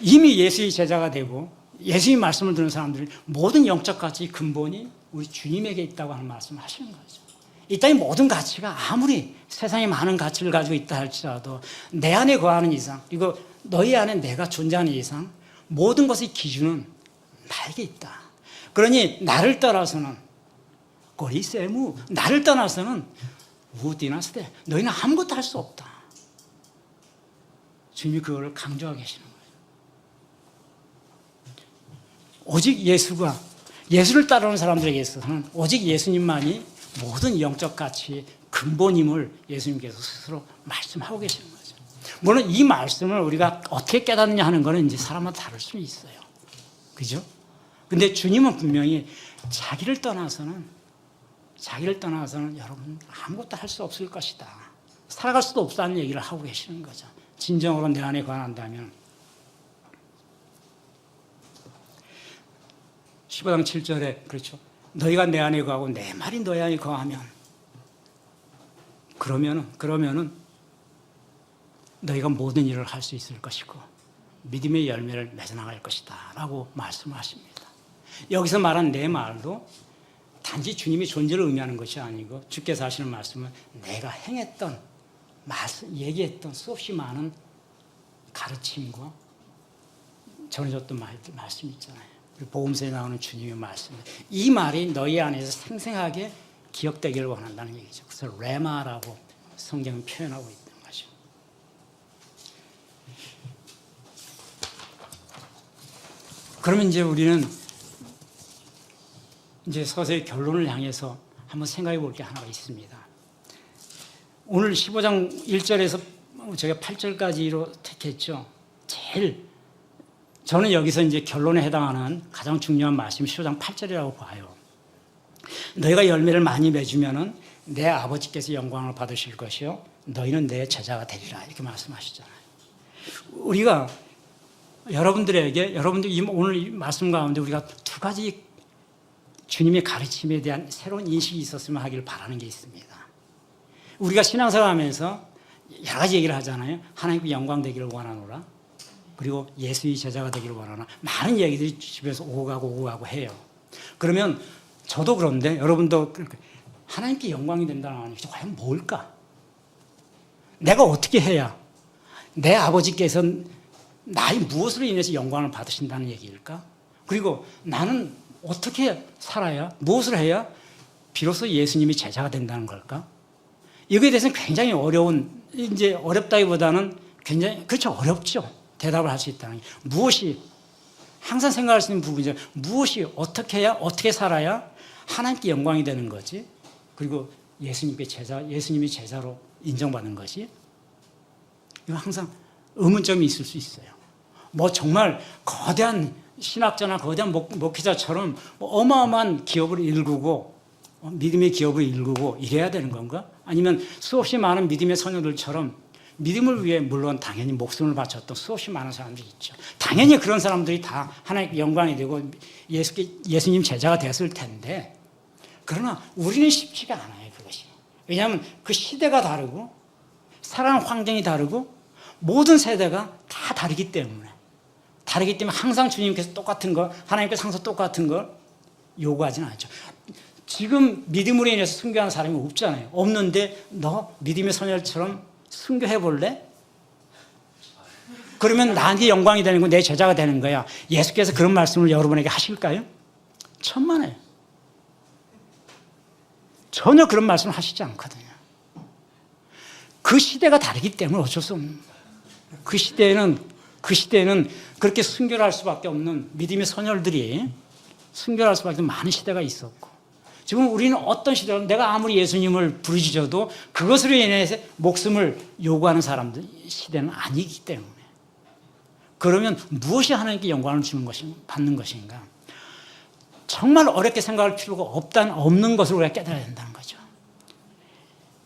이미 예수의 제자가 되고 예수의 말씀을 듣는 사람들이 모든 영적 가치 근본이 우리 주님에게 있다고 하는 말씀을 하시는 거죠. 이 땅의 모든 가치가 아무리 세상에 많은 가치를 가지고 있다 할지라도 내 안에 거하는 이상, 이거 너희 안에 내가 존재하는 이상 모든 것의 기준은 나에게 있다. 그러니 나를 떠나서는 고리세무, 나를 떠나서는 우디나스데, 너희는 아무것도 할 수 없다. 주님이 그거를 강조하고 계시는 거예요. 오직 예수를 따르는 사람들에게 있어서는 오직 예수님만이 모든 영적 가치의 근본임을 예수님께서 스스로 말씀하고 계시는 거죠. 물론 이 말씀을 우리가 어떻게 깨닫느냐 하는 거는 이제 사람마다 다를 수 있어요. 그죠? 근데 주님은 분명히 자기를 떠나서는 여러분 아무것도 할 수 없을 것이다, 살아갈 수도 없다는 얘기를 하고 계시는 거죠. 진정으로 내 안에 관한다면. 15장 7절에 그렇죠. 너희가 내 안에 거하고 내 말이 너희 안에 거하면, 그러면은 너희가 모든 일을 할 수 있을 것이고 믿음의 열매를 맺어나갈 것이다 라고 말씀을 하십니다. 여기서 말한 내 말도 단지 주님의 존재를 의미하는 것이 아니고, 주께서 하시는 말씀은 내가 행했던 얘기했던 수없이 많은 가르침과 전해줬던 말씀 있잖아요. 복음서에 나오는 주님의 말씀. 이 말이 너희 안에서 생생하게 기억되기를 원한다는 얘기죠. 그래서 레마라고 성경은 표현하고 있는 거죠. 그러면 이제 우리는 이제 서서히 결론을 향해서 한번 생각해 볼 게 하나가 있습니다. 오늘 15장 1절에서 제가 8절까지로 택했죠. 제일 저는 여기서 이제 결론에 해당하는 가장 중요한 말씀이 15장 8절이라고 봐요. 너희가 열매를 많이 맺으면은 내 아버지께서 영광을 받으실 것이요 너희는 내 제자가 되리라 이렇게 말씀하시잖아요. 우리가 여러분들에게 오늘 이 말씀 가운데 우리가 두 가지 주님의 가르침에 대한 새로운 인식이 있었으면 하기를 바라는 게 있습니다. 우리가 신앙생활 하면서 여러 가지 얘기를 하잖아요. 하나님께 영광 되기를 원하노라. 그리고 예수의 제자가 되기를 원하나. 많은 얘기들이 집에서 오고 가고 해요. 그러면 저도 그런데 여러분도 하나님께 영광이 된다는 말이 과연 뭘까? 내가 어떻게 해야 내 아버지께서 나의 무엇으로 인해서 영광을 받으신다는 얘기일까? 그리고 나는 어떻게 살아야, 무엇을 해야 비로소 예수님이 제자가 된다는 걸까? 이거에 대해서는 굉장히 이제 어렵다기보다는 굉장히, 그렇죠, 어렵죠. 대답을 할 수 있다는 게. 무엇이, 항상 생각할 수 있는 부분이죠. 무엇이 어떻게 해야, 어떻게 살아야 하나님께 영광이 되는 거지? 그리고 예수님이 제자로 인정받는 것이? 이거 항상 의문점이 있을 수 있어요. 뭐 정말 거대한 신학자나 거대한 목회자처럼 어마어마한 기업을 일구고 믿음의 기업을 일구고 이래야 되는 건가? 아니면 수없이 많은 믿음의 소녀들처럼 믿음을 위해 물론 당연히 목숨을 바쳤던 수없이 많은 사람들이 있죠. 당연히 그런 사람들이 다 하나님께 영광이 되고 예수님 제자가 됐을 텐데 그러나 우리는 쉽지가 않아요, 그것이. 왜냐하면 그 시대가 다르고 살아가는 환경이 다르고 모든 세대가 다 다르기 때문에 항상 주님께서 똑같은 거, 하나님께서 항상 똑같은 걸 요구하지는 않죠. 지금 믿음으로 인해서 순교하는 사람이 없잖아요. 없는데 너 믿음의 소녀처럼 순교해 볼래? 그러면 나한테 영광이 되는 거, 내 제자가 되는 거야. 예수께서 그런 말씀을 여러분에게 하실까요? 천만에요. 전혀 그런 말씀을 하시지 않거든요. 그 시대가 다르기 때문에 어쩔 수 없는 거예요. 그 시대에는 그렇게 순교를 할 수밖에 없는 믿음의 소녀들이 순교를 할 수밖에 없는 많은 시대가 있었고 지금 우리는 어떤 시대로 내가 아무리 예수님을 부르짖어도 그것으로 인해서 목숨을 요구하는 사람들 시대는 아니기 때문에 그러면 무엇이 하나님께 영광을 받는 것인가? 정말 어렵게 생각할 필요가 없는 것을 우리가 깨달아야 된다는 거죠.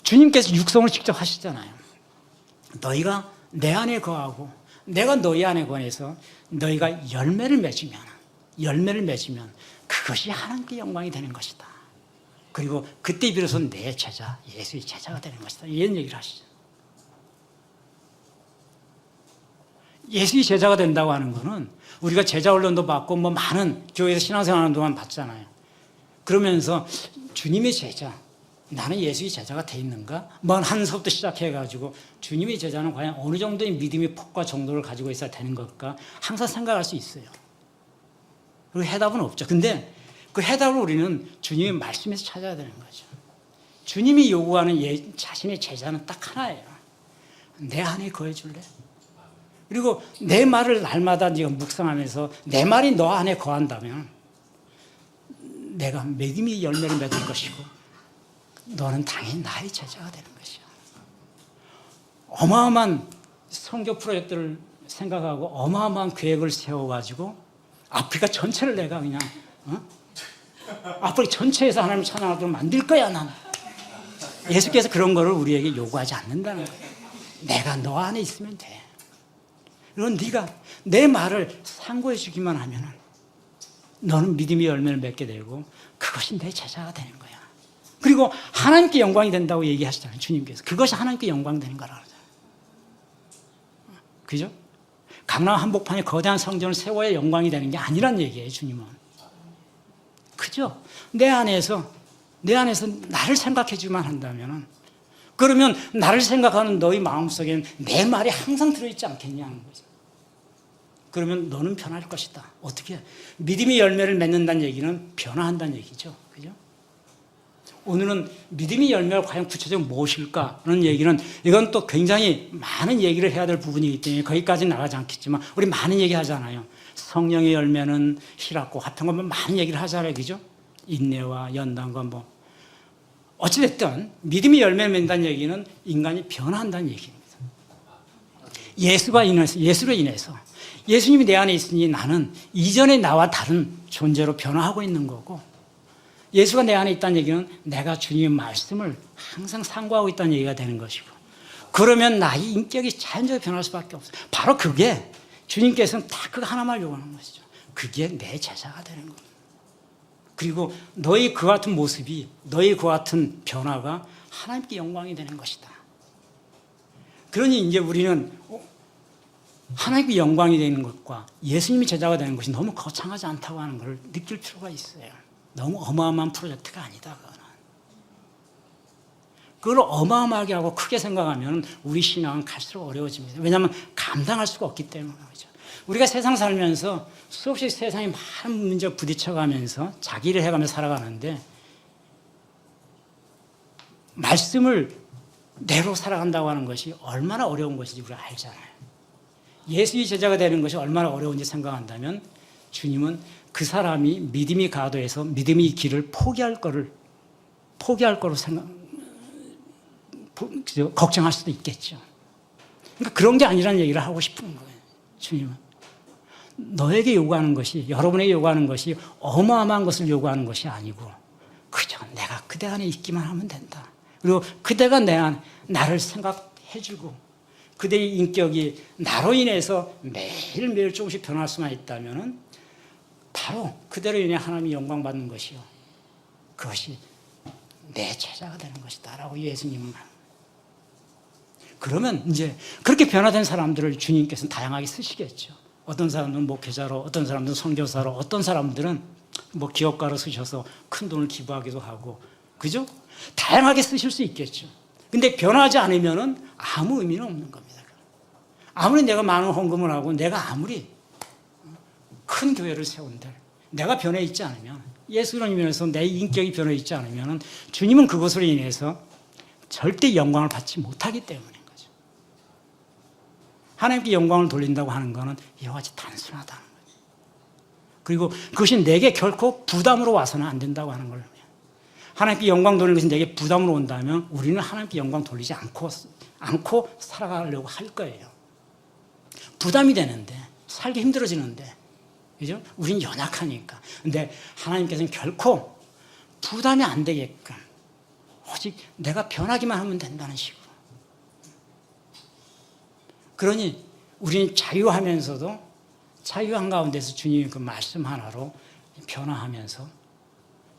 주님께서 육성을 직접 하시잖아요. 너희가 내 안에 거하고 내가 너희 안에 거해서 너희가 열매를 맺으면 그것이 하나님께 영광이 되는 것이다. 그리고 그때 비로소 내 제자, 예수의 제자가 되는 것이다. 이런 얘기를 하시죠. 예수의 제자가 된다고 하는 것은 우리가 제자 훈련도 받고 뭐 많은 교회에서 신앙생활하는 동안 봤잖아요. 그러면서 주님의 제자, 나는 예수의 제자가 돼 있는가? 먼 한서부터 시작해가지고 주님의 제자는 과연 어느 정도의 믿음의 폭과 정도를 가지고 있어야 되는 걸까? 항상 생각할 수 있어요. 그리고 해답은 없죠. 근데 그 해답을 우리는 주님의 말씀에서 찾아야 되는 거죠. 주님이 요구하는 자신의 제자는 딱 하나예요. 내 안에 거해줄래? 그리고 내 말을 날마다 네가 묵상하면서 내 말이 너 안에 거한다면 내가 믿음의 열매를 맺을 것이고 너는 당연히 나의 제자가 되는 것이야. 어마어마한 선교 프로젝트를 생각하고 어마어마한 계획을 세워가지고 아프리카 전체를 내가 그냥 아프리카 전체에서 하나님을 찬양하도록 만들 거야 난. 예수께서 그런 거를 우리에게 요구하지 않는다는 거예요. 내가 너 안에 있으면 돼. 그리고 네가 내 말을 상고해 주기만 하면은 너는 믿음의 열매를 맺게 되고 그것이 내 제자가 되는 거야. 그리고 하나님께 영광이 된다고 얘기하시잖아요. 주님께서. 그것이 하나님께 영광 되는 거라고 그러잖아요. 그죠? 강남 한복판에 거대한 성전을 세워야 영광이 되는 게 아니란 얘기예요. 주님은. 그죠? 내 안에서 나를 생각해 주기만 한다면 그러면 나를 생각하는 너희 마음속에는 내 말이 항상 들어있지 않겠냐는 거죠. 그러면 너는 변할 것이다. 어떻게? 믿음이 열매를 맺는다는 얘기는 변화한다는 얘기죠. 그죠? 오늘은 믿음이 열매가 과연 구체적으로 무엇일까라는 얘기는 이건 또 굉장히 많은 얘기를 해야 될 부분이기 때문에 거기까지는 나가지 않겠지만 우리 많은 얘기 하잖아요. 성령의 열매는 희락고 화평과 뭐 많은 얘기를 하잖아요. 그죠? 인내와 연단과 뭐 어찌됐든 믿음이 열매를 맺는다는 얘기는 인간이 변화한다는 얘기입니다. 예수로 인해서 예수님이 내 안에 있으니 나는 이전의 나와 다른 존재로 변화하고 있는 거고 예수가 내 안에 있다는 얘기는 내가 주님의 말씀을 항상 상고하고 있다는 얘기가 되는 것이고 그러면 나의 인격이 자연적으로 변할 수밖에 없어요. 바로 그게 주님께서는 다 그거 하나만 요구하는 것이죠. 그게 내 제자가 되는 겁니다. 그리고 너의 그 같은 모습이 너의 그 같은 변화가 하나님께 영광이 되는 것이다. 그러니 이제 우리는 하나님께 영광이 되는 것과 예수님이 제자가 되는 것이 너무 거창하지 않다고 하는 걸 느낄 필요가 있어요. 너무 어마어마한 프로젝트가 아니다. 그걸 어마어마하게 하고 크게 생각하면 우리 신앙은 갈수록 어려워집니다. 왜냐하면 감당할 수가 없기 때문이죠. 우리가 세상 살면서 수없이 세상에 많은 문제에 부딪혀가면서 자기 일을 해가면서 살아가는데 말씀을 내로 살아간다고 하는 것이 얼마나 어려운 것인지 우리가 알잖아요. 예수의 제자가 되는 것이 얼마나 어려운지 생각한다면 주님은 그 사람이 믿음이 가도해서 믿음의 길을 포기할 거로 걱정할 수도 있겠죠. 그러니까 그런 게 아니라는 얘기를 하고 싶은 거예요. 주님은 너에게 요구하는 것이 여러분에게 요구하는 것이 어마어마한 것을 요구하는 것이 아니고 그저 내가 그대 안에 있기만 하면 된다. 그리고 그대가 나를 생각해주고 그대의 인격이 나로 인해서 매일매일 조금씩 변할 수만 있다면 바로 그대로 인해 하나님이 영광받는 것이요. 그것이 내 제자가 되는 것이다 라고 예수님은 그러면 이제 그렇게 변화된 사람들을 주님께서는 다양하게 쓰시겠죠. 어떤 사람들은 목회자로, 어떤 사람들은 선교사로, 어떤 사람들은 뭐 기업가로 쓰셔서 큰 돈을 기부하기도 하고, 그죠? 다양하게 쓰실 수 있겠죠. 근데 변하지 않으면은 아무 의미는 없는 겁니다. 아무리 내가 많은 헌금을 하고 내가 아무리 큰 교회를 세운들 내가 변해 있지 않으면 예수로 인해서 내 인격이 변해 있지 않으면 주님은 그것으로 인해서 절대 영광을 받지 못하기 때문인 거죠. 하나님께 영광을 돌린다고 하는 것은 이와 같이 단순하다는 거죠. 그리고 그것이 내게 결코 부담으로 와서는 안 된다고 하는 걸 하나님께 영광 돌리는 것이 내게 부담으로 온다면 우리는 하나님께 영광 돌리지 않고 살아가려고 할 거예요. 부담이 되는데 살기 힘들어지는데 그죠? 우린 연약하니까. 근데 하나님께서는 결코 부담이 안 되게끔 오직 내가 변하기만 하면 된다는 식으로. 그러니 우리는 자유하면서도 자유한 가운데서 주님의 그 말씀 하나로 변화하면서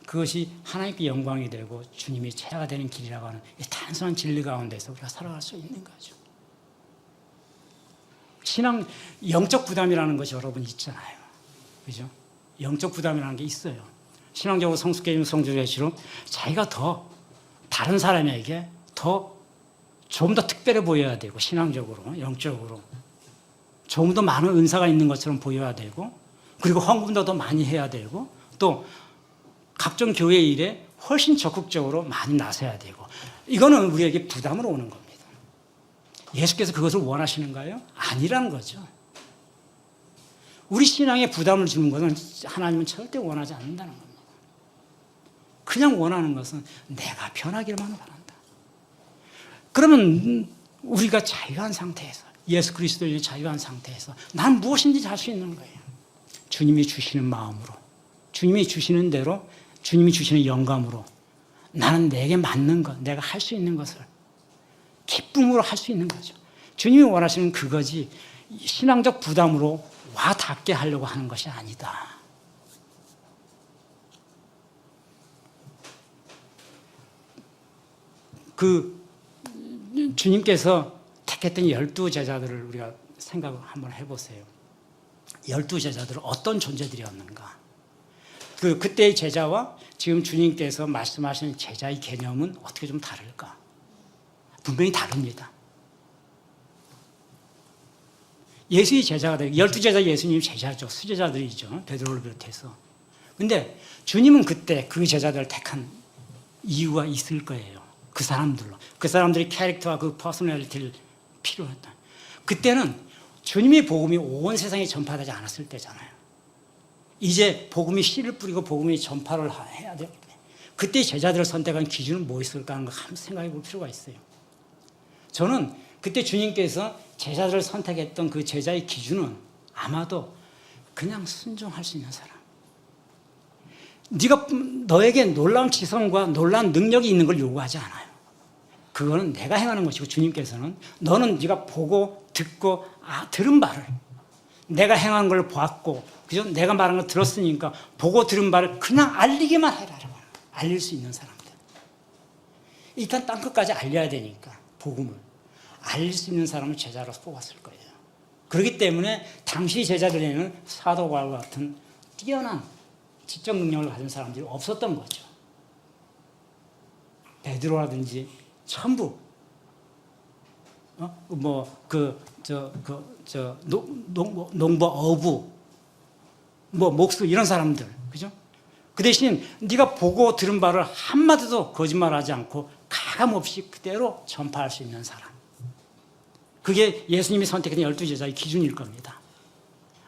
그것이 하나님께 영광이 되고 주님이 제자가 되는 길이라고 하는 이 단순한 진리 가운데서 우리가 살아갈 수 있는 거죠. 신앙 영적 부담이라는 것이 여러분 있잖아요. 그죠? 영적 부담이라는 게 있어요. 신앙적으로 성숙해지면 성숙해질수록 자기가 더 다른 사람에게 좀 더 특별해 보여야 되고 신앙적으로 영적으로 좀 더 많은 은사가 있는 것처럼 보여야 되고 그리고 헌금도 더 많이 해야 되고 또 각종 교회 일에 훨씬 적극적으로 많이 나서야 되고 이거는 우리에게 부담으로 오는 겁니다. 예수께서 그것을 원하시는가요? 아니라는 거죠. 우리 신앙에 부담을 주는 것은 하나님은 절대 원하지 않는다는 겁니다. 그냥 원하는 것은 내가 변하기만 바란다. 그러면 우리가 자유한 상태에서 예수 그리스도의 자유한 상태에서 난 무엇인지 할 수 있는 거예요. 주님이 주시는 마음으로 주님이 주시는 대로 주님이 주시는 영감으로 나는 내게 맞는 것 내가 할 수 있는 것을 기쁨으로 할 수 있는 거죠. 주님이 원하시는 그거지 신앙적 부담으로 와 닿게 하려고 하는 것이 아니다. 그 주님께서 택했던 12제자들을 우리가 생각을 한번 해보세요. 12제자들은 어떤 존재들이었는가? 그때의 제자와 지금 주님께서 말씀하시는 제자의 개념은 어떻게 좀 다를까? 분명히 다릅니다. 예수의 제자가 되고 12제자 예수님 제자죠. 수제자들이죠. 베드로를 비롯해서. 근데 주님은 그때 그 제자들을 택한 이유가 있을 거예요. 그 사람들로. 그 사람들의 캐릭터와 그 퍼스널리티를 필요했다. 그때는 주님의 복음이 온 세상에 전파되지 않았을 때잖아요. 이제 복음이 씨를 뿌리고 복음이 전파를 해야 돼. 그때 제자들을 선택한 기준은 무엇일까 하는 거 한번 생각해 볼 필요가 있어요. 저는 그때 주님께서 제자들을 선택했던 그 제자의 기준은 아마도 그냥 순종할 수 있는 사람. 네가 너에게 놀라운 지성과 놀라운 능력이 있는 걸 요구하지 않아요. 그거는 내가 행하는 것이고 주님께서는 너는 네가 보고 듣고 들은 바를 내가 행한 걸 보았고 그죠? 내가 말한 걸 들었으니까 보고 들은 바를 그냥 알리기만 해라. 알릴 수 있는 사람들. 일단 땅끝까지 알려야 되니까 복음을 알릴 수 있는 사람을 제자로 뽑았을 거예요. 그렇기 때문에 당시 제자들에는 사도과 같은 뛰어난 지적 능력을 가진 사람들이 없었던 거죠. 베드로라든지 전부 농부 어부 목수 이런 사람들 그죠? 그 대신 네가 보고 들은 바를 한마디도 거짓말하지 않고 가감없이 그대로 전파할 수 있는 사람. 그게 예수님이 선택한 12제자의 기준일 겁니다.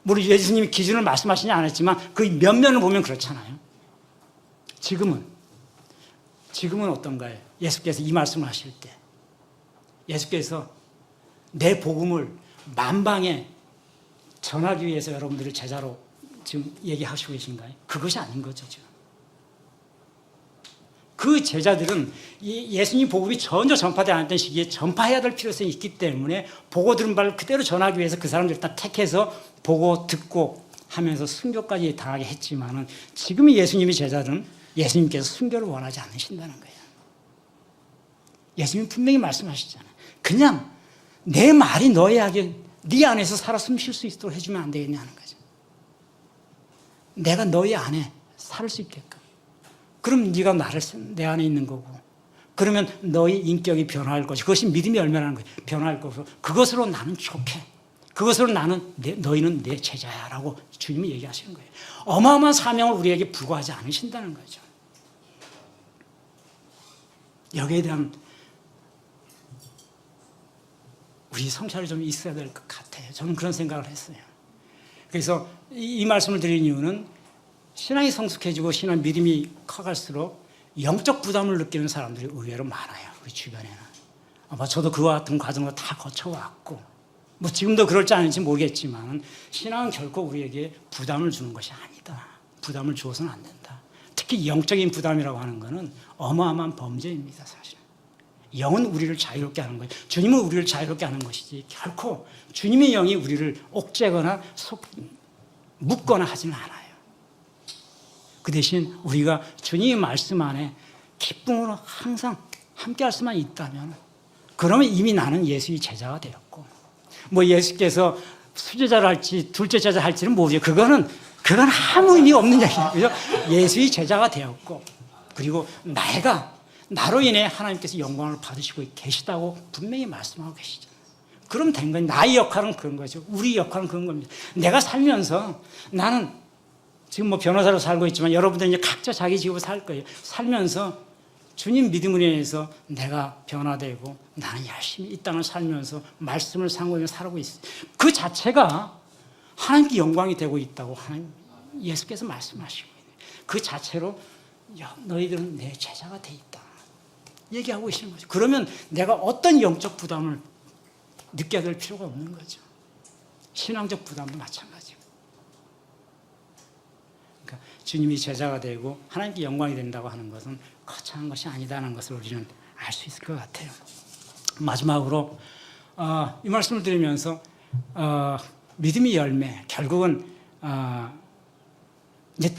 물론 예수님이 기준을 말씀하시지 않았지만 그 면면을 보면 그렇잖아요. 지금은 어떤가요? 예수께서 이 말씀을 하실 때 예수께서 내 복음을 만방에 전하기 위해서 여러분들을 제자로 지금 얘기하시고 계신가요? 그것이 아닌 거죠, 지금. 그 제자들은 예수님 복음이 전혀 전파되지 않았던 시기에 전파해야 될 필요성이 있기 때문에 보고 들은 바를 그대로 전하기 위해서 그 사람들을 다 택해서 보고 듣고 하면서 순교까지 당하게 했지만은 지금의 예수님의 제자들은 예수님께서 순교를 원하지 않으신다는 거예요. 예수님 분명히 말씀하시잖아요. 그냥 내 말이 너희에게 네 안에서 살아 숨 쉴 수 있도록 해주면 안 되겠냐는 거죠. 내가 너희 안에 살 수 있게끔. 그럼 네가 내 안에 있는 거고. 그러면 너희 인격이 변화할 것이 그것이 믿음의 열매라는 거예요. 변화할 거고 그것으로 나는 족해. 그것으로 너희는 내 제자야라고 주님이 얘기하시는 거예요. 어마어마한 사명을 우리에게 부과하지 않으신다는 거죠. 여기에 대한 우리 성찰이 좀 있어야 될 것 같아요. 저는 그런 생각을 했어요. 그래서 이 말씀을 드린 이유는 신앙이 성숙해지고 신앙 믿음이 커갈수록 영적 부담을 느끼는 사람들이 의외로 많아요. 우리 주변에는. 아마 저도 그와 같은 과정을 다 거쳐왔고 지금도 그럴지 아닌지 모르겠지만 신앙은 결코 우리에게 부담을 주는 것이 아니다. 부담을 주어서는 안 된다. 특히 영적인 부담이라고 하는 것은 어마어마한 범죄입니다. 사실은. 영은 우리를 자유롭게 하는 거예요. 주님은 우리를 자유롭게 하는 것이지 결코 주님의 영이 우리를 옥죄거나 묶거나 하지는 않아요. 그 대신 우리가 주님의 말씀 안에 기쁨으로 항상 함께 할 수만 있다면 그러면 이미 나는 예수의 제자가 되었고 예수께서 수제자를 할지 둘째 제자 할지는 모르죠. 그건 아무 의미 없는 얘기예요. 그죠? 예수의 제자가 되었고 그리고 나로 인해 하나님께서 영광을 받으시고 계시다고 분명히 말씀하고 계시잖아요. 그럼 된 거예요. 나의 역할은 그런 거죠. 우리 역할은 그런 겁니다. 내가 살면서 나는 지금 변호사로 살고 있지만 여러분들 이제 각자 자기 집으로 살 거예요. 살면서 주님 믿음을 인해서 내가 변화되고 나는 열심히 이 땅을 살면서 말씀을 상고하며 살고 있어요. 그 자체가 하나님께 영광이 되고 있다고 예수께서 말씀하시고 있어요. 그 자체로 너희들은 내 제자가 돼 있다. 얘기하고 계시는 거죠. 그러면 내가 어떤 영적 부담을 느껴야 될 필요가 없는 거죠. 신앙적 부담도 마찬가지고. 그러니까 주님이 제자가 되고 하나님께 영광이 된다고 하는 것은 거창한 것이 아니다는 것을 우리는 알 수 있을 것 같아요. 마지막으로 이 말씀을 드리면서 믿음의 열매 결국은 이제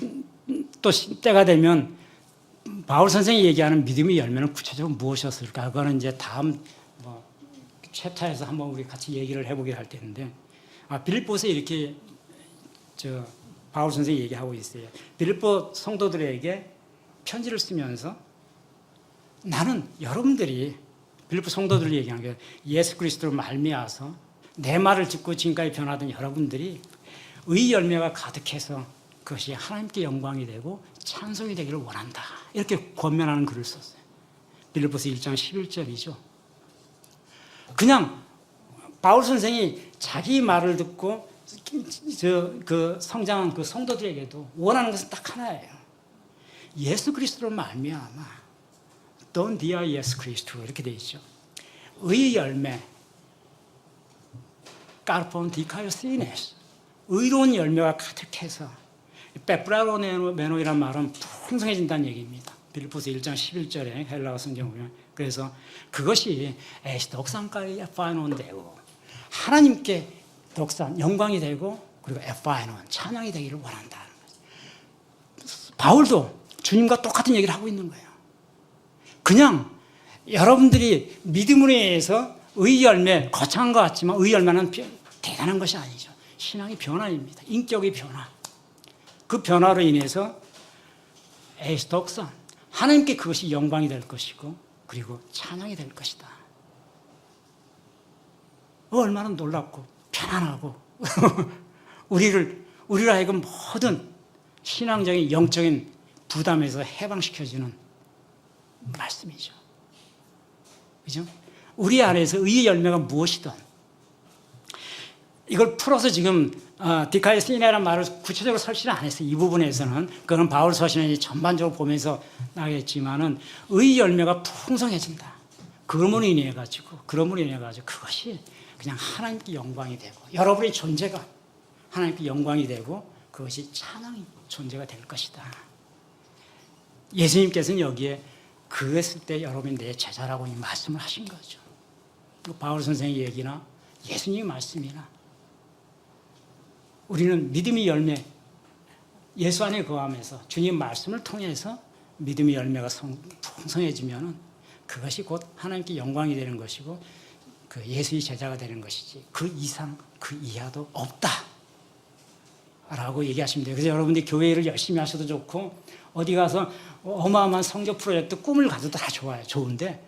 또 때가 되면 바울 선생이 얘기하는 믿음의 열매는 구체적으로 무엇이었을까? 그거는 이제 다음 챕터에서 한번 우리 같이 얘기를 해보게 할 텐데 빌립보서에 이렇게 바울 선생이 얘기하고 있어요. 빌립보 성도들에게 편지를 쓰면서 나는 여러분들이 빌립보 성도들을 얘기하는 게 예수 그리스도로 말미암아서 내 말을 듣고 지금까지 변화된 여러분들이 의 열매가 가득해서 그것이 하나님께 영광이 되고 찬송이 되기를 원한다. 이렇게 권면하는 글을 썼어요. 빌립보서 1장 11절이죠. 그냥 바울 선생이 자기 말을 듣고 그 성장한 그 성도들에게도 원하는 것은 딱 하나예요. 예수 그리스도로 말미암아 돈 디아 예수 그리스도 이렇게 되어 있죠. 의 열매 까르폰 디카요 시네스 의로운 열매가 가득해서 페프라로메노이란 말은 풍성해진다는 얘기입니다. 빌립보서 1장 11절에 헬라어 성경 보면 그래서 그것이 덕산까지 에파이논 되고 하나님께 덕산 영광이 되고 그리고 에파이논 찬양이 되기를 원한다는 거죠. 바울도 주님과 똑같은 얘기를 하고 있는 거예요. 그냥 여러분들이 믿음으로 인해서 의 열매 거창한 것 같지만 의 열매는 대단한 것이 아니죠. 신앙의 변화입니다. 인격의 변화. 그 변화로 인해서 에스덕선 하나님께 그것이 영광이 될 것이고 그리고 찬양이 될 것이다. 얼마나 놀랍고 편안하고 우리를 하여금 모든 신앙적인 영적인 부담에서 해방시켜주는 말씀이죠. 그죠? 우리 안에서 의의 열매가 무엇이든 이걸 풀어서 지금 디카이 시네라는 말을 구체적으로 설치를 안 했어요. 이 부분에서는 그건 바울 서신을 전반적으로 보면서 나겠지만은 의의 열매가 풍성해진다. 그러므로 인해 가지고 그것이 그냥 하나님께 영광이 되고 여러분의 존재가 하나님께 영광이 되고 그것이 찬양의 존재가 될 것이다. 예수님께서는 여기에 그랬을 때 여러분이 내 제자라고 이 말씀을 하신 거죠. 바울 선생의 얘기나 예수님의 말씀이나 우리는 믿음의 열매, 예수 안에 거하면서 주님 말씀을 통해서 믿음의 열매가 풍성해지면 그것이 곧 하나님께 영광이 되는 것이고 그 예수의 제자가 되는 것이지 그 이상 그 이하도 없다 라고 얘기하시면 돼요. 그래서 여러분들이 교회를 열심히 하셔도 좋고 어디 가서 어마어마한 성교 프로젝트 꿈을 가져도 다 좋아요. 좋은데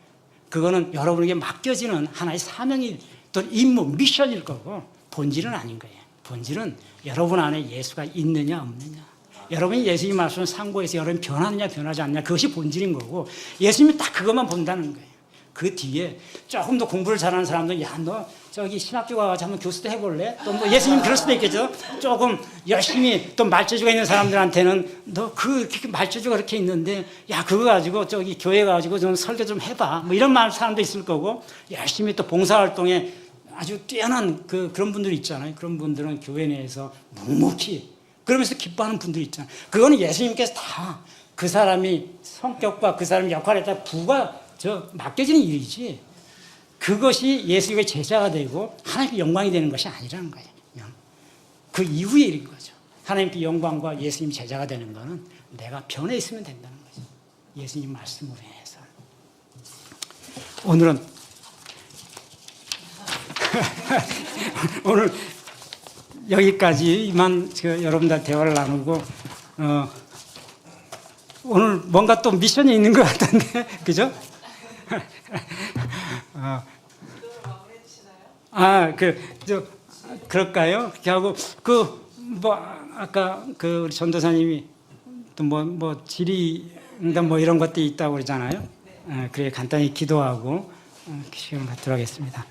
그거는 여러분에게 맡겨지는 하나의 사명이 또 임무, 미션일 거고 본질은 아닌 거예요. 본질은 여러분 안에 예수가 있느냐 없느냐. 여러분이 예수님 말씀을 상고해서 여러분이 변하느냐 변하지 않느냐 그것이 본질인 거고 예수님이 딱 그것만 본다는 거예요. 그 뒤에 조금 더 공부를 잘하는 사람들은 야, 너 저기 신학교 가서 한번 교수도 해볼래? 또 뭐 예수님 그럴 수도 있겠죠. 조금 열심히 또 말재주가 있는 사람들한테는 너 그렇게 말재주가 그렇게 있는데 야 그거 가지고 저기 교회 가지고 좀 설교 좀 해봐. 뭐 이런 말 사람도 있을 거고 열심히 또 봉사활동에 아주 뛰어난 그런 분들이 있잖아요. 그런 분들은 교회 내에서 묵묵히 그러면서 기뻐하는 분들이 있잖아요. 그거는 예수님께서 다 그 사람이 성격과 그 사람의 역할에 따라 부가 맡겨지는 일이지 그것이 예수의 제자가 되고 하나님께 영광이 되는 것이 아니라는 거예요. 그 이후의 일인 거죠. 하나님께 영광과 예수님 제자가 되는 것은 내가 변해 있으면 된다는 거죠. 예수님 말씀으로 인해서. 오늘은 오늘 여기까지만 여러분들 대화를 나누고 오늘 뭔가 또 미션이 있는 것 같던데 그죠? 그럴까요? 그렇게 하고 아까 우리 전도사님이 또 질의응답 이런 것들이 있다고 그러잖아요. 그래 간단히 기도하고 시간을 갖도록 하겠습니다.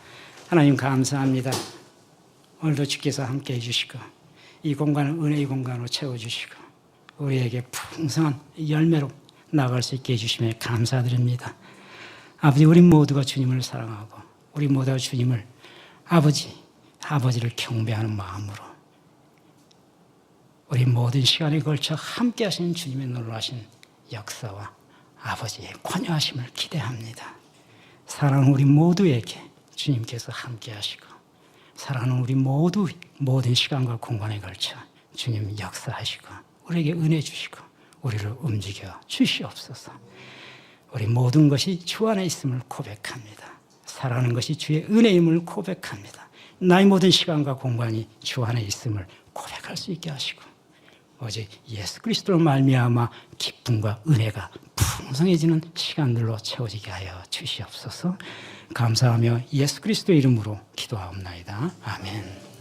하나님 감사합니다. 오늘도 주께서 함께 해주시고 이 공간을 은혜의 공간으로 채워주시고 우리에게 풍성한 열매로 나아갈 수 있게 해주심에 감사드립니다. 아버지 우리 모두가 주님을 사랑하고 우리 모두가 주님을 아버지를 경배하는 마음으로 우리 모든 시간에 걸쳐 함께 하신 주님의 놀라신 역사와 아버지의 관여하심을 기대합니다. 사랑하는 우리 모두에게 주님께서 함께 하시고 사랑하는 우리 모든 시간과 공간에 걸쳐 주님 역사하시고 우리에게 은혜 주시고 우리를 움직여 주시옵소서. 우리 모든 것이 주 안에 있음을 고백합니다. 살아가는 것이 주의 은혜임을 고백합니다. 나의 모든 시간과 공간이 주 안에 있음을 고백할 수 있게 하시고 오직 예수 그리스도로 말미암아 기쁨과 은혜가 풍성해지는 시간들로 채워지게 하여 주시옵소서. 감사하며 예수 그리스도의 이름으로 기도하옵나이다. 아멘.